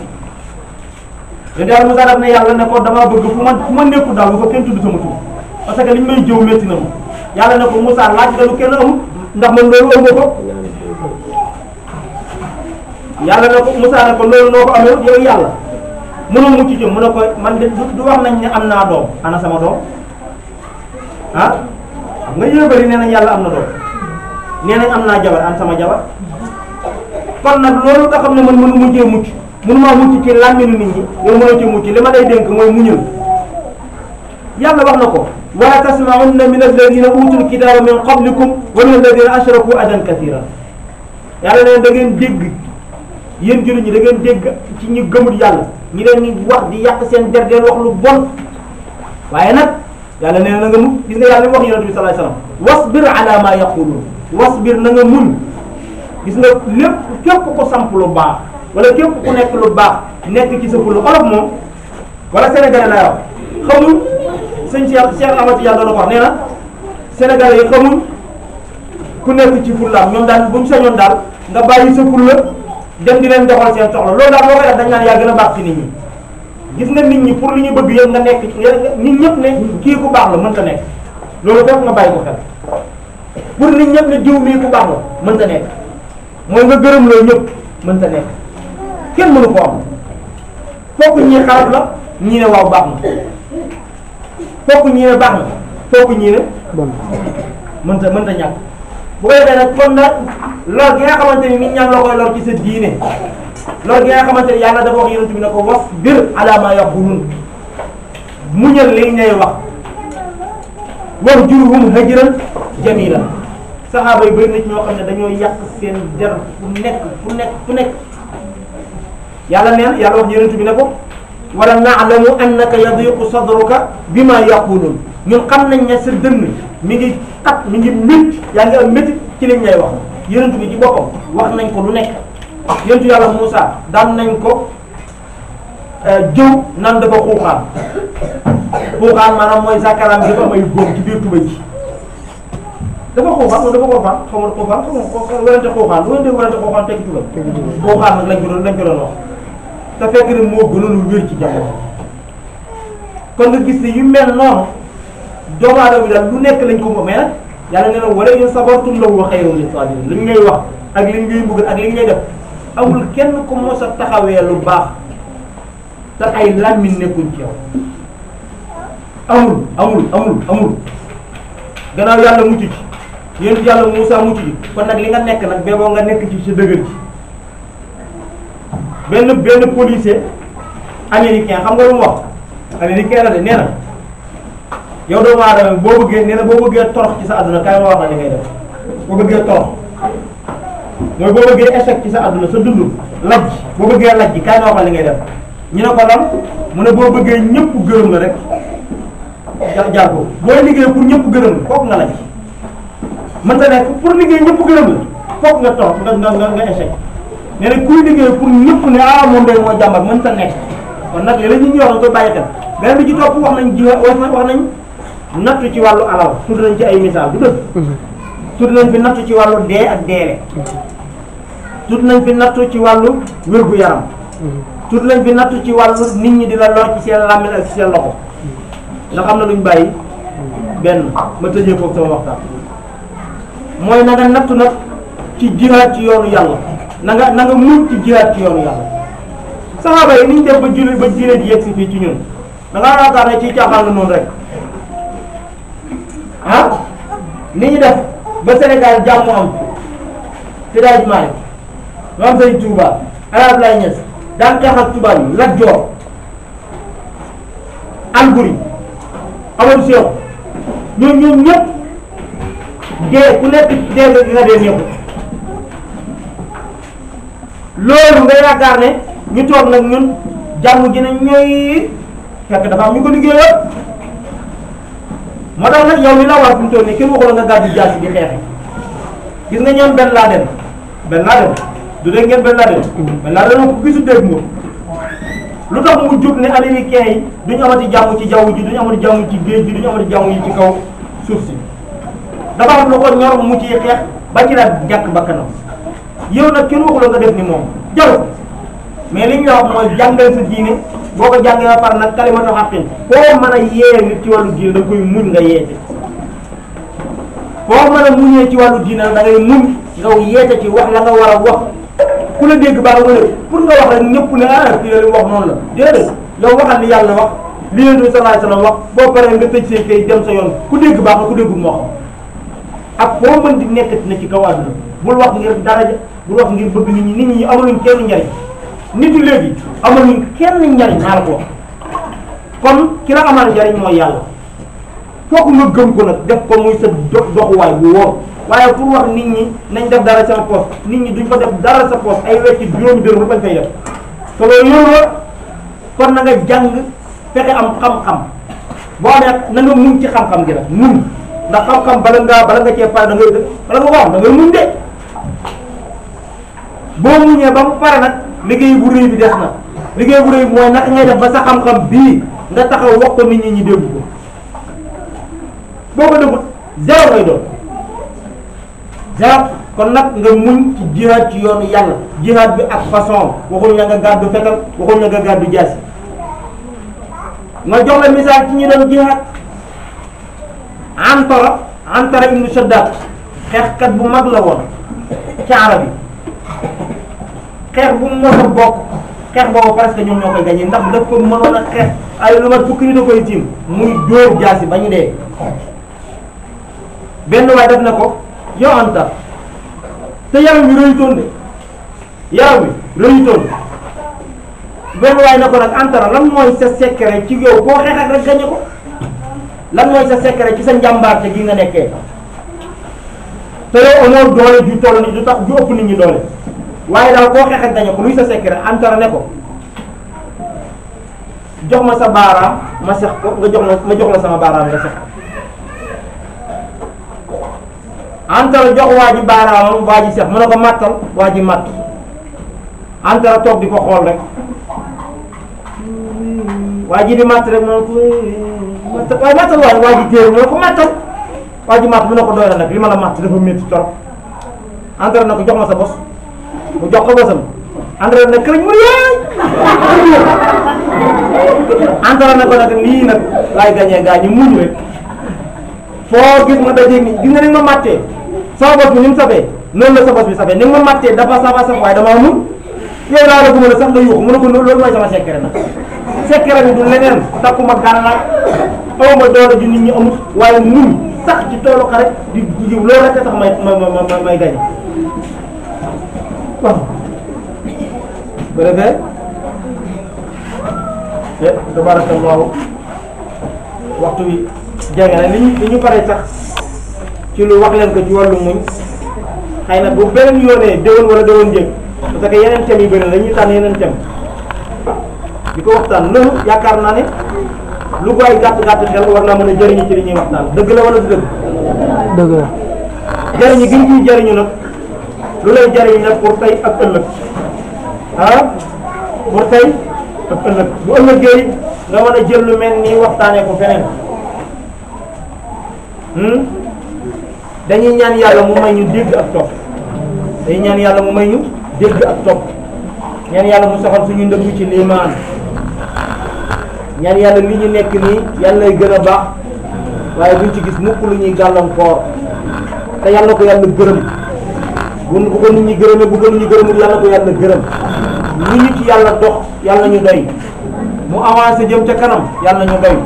yonent yàlla Moussa daf ne yàlla ne ko damaa bëgg fu ma nekkul daal bu ko kenn tudd sama tur parce que liñ may jëw métti na ma yàlla ne ko Moussa laaj nga lu kenn amul ndax man loolu ëmb ko yàlla ne ko Moussa ne ko loolu noo ko amee yow yàlla mënoo mucc ci mu ne ko man de du wax nañ ne am naa doom ana sama doom ah xam nga yëbëri nee nañ yàlla am na doom nee nañ am naa jabar an sama jabar kon nag loolu nga xam ne man mënu mujjee mucc mënu maa mucc ci làmminu nit ñi yow mënoo ci mucc li ma lay dénk mooy muñal yàlla wax na ko wala tasma'unna min alladina utul kitaba min qablikum wa min alladina ashraku adan kathiran yàlla ne da ngeen dégg yéen jullit ñi da ngeen dégg ci ñu gëmul yàlla ñi leen di wax di yàq seen der deen wax lu bon waaye nag yàlla nee na nga muñ gis nga yàlla li mu wax yonent bi sallallahu alayhi wasallam wasbir ala ma yaqulun wasbir na nga muñ gis nga lépp képp ko samp lu baax wala képp ku nekk lu baax nekk ci sa fulu olof moom wala sénégalais lay wax xamul sëñ Cheikh Amati Yàlla doon ko wax nee na sénégalais yi xamul ku nekk ci fullaam ñoom daal buñ sañoon daal nga bàyyi sa fulla dem di leen doxal seen soxla loolu daal boo koy def dañ naan yaa gën a baax ci nit ñi gis nga nit ñi pour li ñu bëgg yëpp nga nekk nit ñëpp ne kii ku baax la mënta nekk loolu fekk nga bàyyi ko xel pour nit ñëpp ne jiw mii ku baax la mënta nekk mooy nga gërëm loo ñëpp mënta nekk kenn mënu ko am fokk ñii xarab la ñii ne waaw baax na fokk ñii ne baax na fokk ñii ne mënta ñàkk bu ko defee nag kon nag lor gi nga xamante ni nit ñaa ngi la koy lor ci sa diine lor gi nga xamante ni yàlla dafa wax yonent bi ne ko wasbir ala ma yaqulun muñal li ngay wax wahjurhum hajran jamila saxaaba yi bëri na ci ñoo xam ne dañoo yàq seen der fu nekk yàlla neen yàlla wax yonent bi ne ko wala na'lamu annaka yadiqu sadruka bima yaqulun ñun xam nañ ne sa dënn mi ngi xat mi ngi métti yaa ngi am métti ci liñ lay wax yonent bi ci boppam wax nañ ko lu nekk yonent yàlla Moussa daan nañ ko jëw nan dafa xuuxaan maanaam mooy zakaraam bi dafa am ay góom ci biir tuba ji dafa xuuxaan moom dafa xuuxaan xamul xuuxaan xamul werante xuuxaan lu ngeen dégg werante xuuxaan tekki tuba xuuxaan nag lañ ko doon wax te fekk ne moo gënoon wér ci jamono kon nga gis ne yu mel noonu doomu aadama bi daal lu nekk lañ ko moom mais nag yàlla nee na wala in sabartum lahu xayrun lis-saabiriin li ñu ngay wax ak li ñu ngay bëgg ak li ñu ngay def amul kenn ku mos a taxawee lu baax te ay làmmiñ nekkuñ ci yow amul gannaaw yàlla mucc ci yéen yàlla Moussa mucc ci kon nag li nga nekk nag bee boo nga nekk ci sa dëgër ci benn policier américain xam nga lu mu wax américain la de nee na yow doomu aadama boo bëggee torox ci sa àdduna kaay ma wax la li ngay def boo bëggee torox mooy boo bëggee échec ci sa àdduna sa dund lajj boo bëggee lajj kaay ma wax la li ngay def ñu ne ko lan mu ne boo bëggee ñëpp gërëm la rek jaar ko booy liggéey pour ñëpp gërëm la foog nga lajj mënta nekk pour liggéey ñëpp gërëm la foog nga torox nga échec nee na kuy liggéey pour ñëpp ne moom day moo jàmbat mënta nekk kon nag léeg-léeg ñu wax dañ koy bàyyi xel beneen bi ci topp wax nañ nattu ci wàllu alal tudd nañ ci ay misaal du dëgg tudd nañ fi nattu ci wàllu dee ak deele tudd nañ fi nattu ci wàllu wér-gu-yaram tudd nañ fi nattu ci wàllu nit ñi di la lor ci seen làmmiñ ak ci seen loxo ndax am na luñ bàyyi benn ma tëjee foofu sama waxtaan mooy na nga nattu nag ci jihaad ci yoonu yàlla na nga muñ ci jihaad ci yoonu yàlla saxaaba yi ni ñu def ba diine ji yegg si fii ci ñun da ngaa yaakaar ne ci caaxaan la noonu rek ni ñu def ba Sénégal jàmm am Seydi Malick Maam Sëriñ Tuuba El Hadj Abdoulaye Niass daan xeex ak tubaab yi Lat Joor Alburi Amadou Seexu ñoom ñëpp dee ku nekk dee nga dee ñëpp loolu nga yaakaar ne ñu toog nag ñun jàmm ji ne ñooy fekk dafa am ñu ko liggéeyoo moo tax nag yow li la war fi mu toll nii kenn waxu la nga gàddu jaasi di xeexe gis nga ñoom Ben Laden du dégg ngeen Ben Laden ko gisu dégg moom lu tax mu jóg ne américains yi duñu amati jàmm ci jaww ji duñu amati jàmm ci géej gi duñu amati jàmm yi ci kaw suuf si dafa am lu ko ñor mu ciy xeex ba ci la jàkk bakkanam yow nag kenn waxu la nga def ni moom jaru mais li ñu la wax mooy jàngal sa diine boo ko jàngee ba pare nag kalimatu xaqin foo mën a yee nit ci wàllu diine da nga koy muñ nga yeete foo mën a muñee ci wàllu diine da ngay muñ nga yeete ci wax la nga war a wax ku la dégg baax nga pour nga wax rek ñëpp ne ah fii la li mu wax noonu la déedéet yow waxal li yàlla wax li Yonent bi sallallahu alayhi wasallam wax boo paree nga tëj say kay dem sa yoon ku dégg baax na ku déggul moo xam ak foo mën di nekkati na ci kaw àdduna bul wax ngir daraja bul wax ngir bëgg nit ñi amaluñ kenn njariñ nit ñi léegi amaluñ kenn njariñ naa la ko wax kon ki la amal njariñ mooy yàlla foofu nga gëm ko nag def ko muy sa doxuwaay bu wóor waaye pour wax nit ñi nañ def dara sama poos nit ñi duñ ko def dara sa poos ay wecc juróomi dërëm bañ fay def te loolu yoon la kon na nga jàng fexe am xam-xam boo amee na nga muñ ci xam-xam gi nag muñ ndax xam-xam bala nga cee pare da ngay bala nga ko am da ngay muñ de boo muñee ba mu pare nag liggéey bu rëy bi des na liggéey bu rëy bi mooy naka ngay def ba sa xam-xam bii nga taxaw wax ko nit ñi dégg ko boo ko defut zéro ngay doon zéro kon nag nga muñ ci jihaad ci yoonu yàlla jihaad bi ak façon waxuñ la nga gàddu fetal waxuñ la nga gàddu jaasi ma jox la misaal ci ñi doon jihaad Antara ibnu Shaddad xeexkat bu mag la woon ci arab yi xeex bu mu mos a bokk xeex boobu presque ñoom ñoo koy gañe ndax daf ko mënoon a xeex ay lu mat fukki nit a koy tiim muy dóor jaasi ba ñu dee benn waay def na ko yow Anta te yaram wi rëyutoon de yaram wi rëyutoon benn waay na ko nag Antara lan mooy sa secret ci yow boo xeex ak rek gañe ko lan mooy sa secret ci sa njàmbaarte gi nga nekkee te yow amoo doole ju toll ni du tax ju ëpp nit ñi doole waaye daal koo xeex ak gañe ko luy sa secret Antara ne ko jox ma sa baaraam ma sex ko nga jox la sama baaraam nga sex ko Antara jox waa ji baaraamam waa ji sex mu ne ko màttal waa ji màtt Antara toog di ko xool rek waa ji di màtt rek mu ne ko waaye màttal waa ji téer mu ne ko màttal waa ji màtt mu ne ko doy na nag li ma la màtt dafa métti trop Antara na ko jox ma sa bos mu jox ko bosam Antara na këriñ mu yaay Antara na ko nag lii nag laay gañee gaa ñi muñ rek foo gis ma dajee ni gis nga ni ma màttee sama bos bi ni mu safee noonu la sa bos bi safee ni ma màttee dafa saf waaye damaa mun yow daa la ko mën a sax nga yuuxu mu ne ko loolu mooy sama secret nag secret bi du leneen takkuma gànnaar awma doole ju nit ñi amut waaye muñ sax ci toolu xare di jiw loolu rek tax may gañe waaw bu defee tabarakallahu waxtu wi jege na li ñu pare sax ci lu wax leen ko ci wàllu muñ xëy na bu beneen yoonee déwén wala déwén jëg parce que yeneen thèmes yu bëri la ñuy tànn yeneen thèmes di ko waxtaan loolu yaakaar naa ne lu ko ay gàtt xel war naa mën a jëriñu ci li ñuy waxtaan dëgg la wala du dëgg. dëgg la. jëriñu gi ñu ciy jëriñu nag lu lay jëriñ nag pour tey ak ëllëg pour tey ak ëllëg bu ëllëgee nga mën a jël lu mel nii waxtaanee ko feneen dañuy ñaan yàlla mu may ñu dégg ak topp dañuy ñaan yàlla mu may ñu dégg ak topp ñaan yàlla mu saxal suñu ndëgg ci liimaan ñaan yàlla li ñu nekk nii yàlla lay gën a baax waaye buñ ci gis mukk lu ñuy gàllankoor te yàlla ko yàlla gërëm bu ko nit ñi gërëmee bu ko nit ñi gërëmul yàlla ko yàlla gërëm lu ñu ci yàlla dox yàlla ñu doy mu avancé jëm ca kanam yàlla ñu doy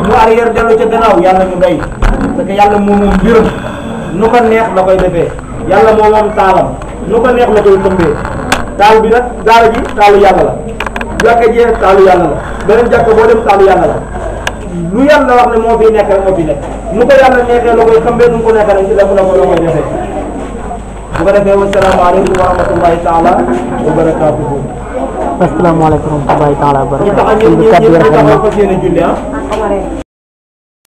mu arrière dellu ca gannaaw yàlla ñu doy parce que yàlla moom moom mbiram nu ko neex la koy defee yàlla moom moom taalam nu ko neex la koy tëmbee taal bi nag daara ji taalu yàlla la jàkka ji taalu yàlla la beneen jàkka boo dem taalu yàlla la lu yàlla wax ne moo fi nekk rek moo fi nekk nu ko yàlla neexee la koy xambee nu ko neexee rek ci def la koy defee bu ko defee wasalaamaaleykum wa rahmatullahi taala wa barakaatuhu. asalaamaaleykum wa rahmatullahi taala wa barakaatuhu. ñu tax a ñëpp fas yéene julli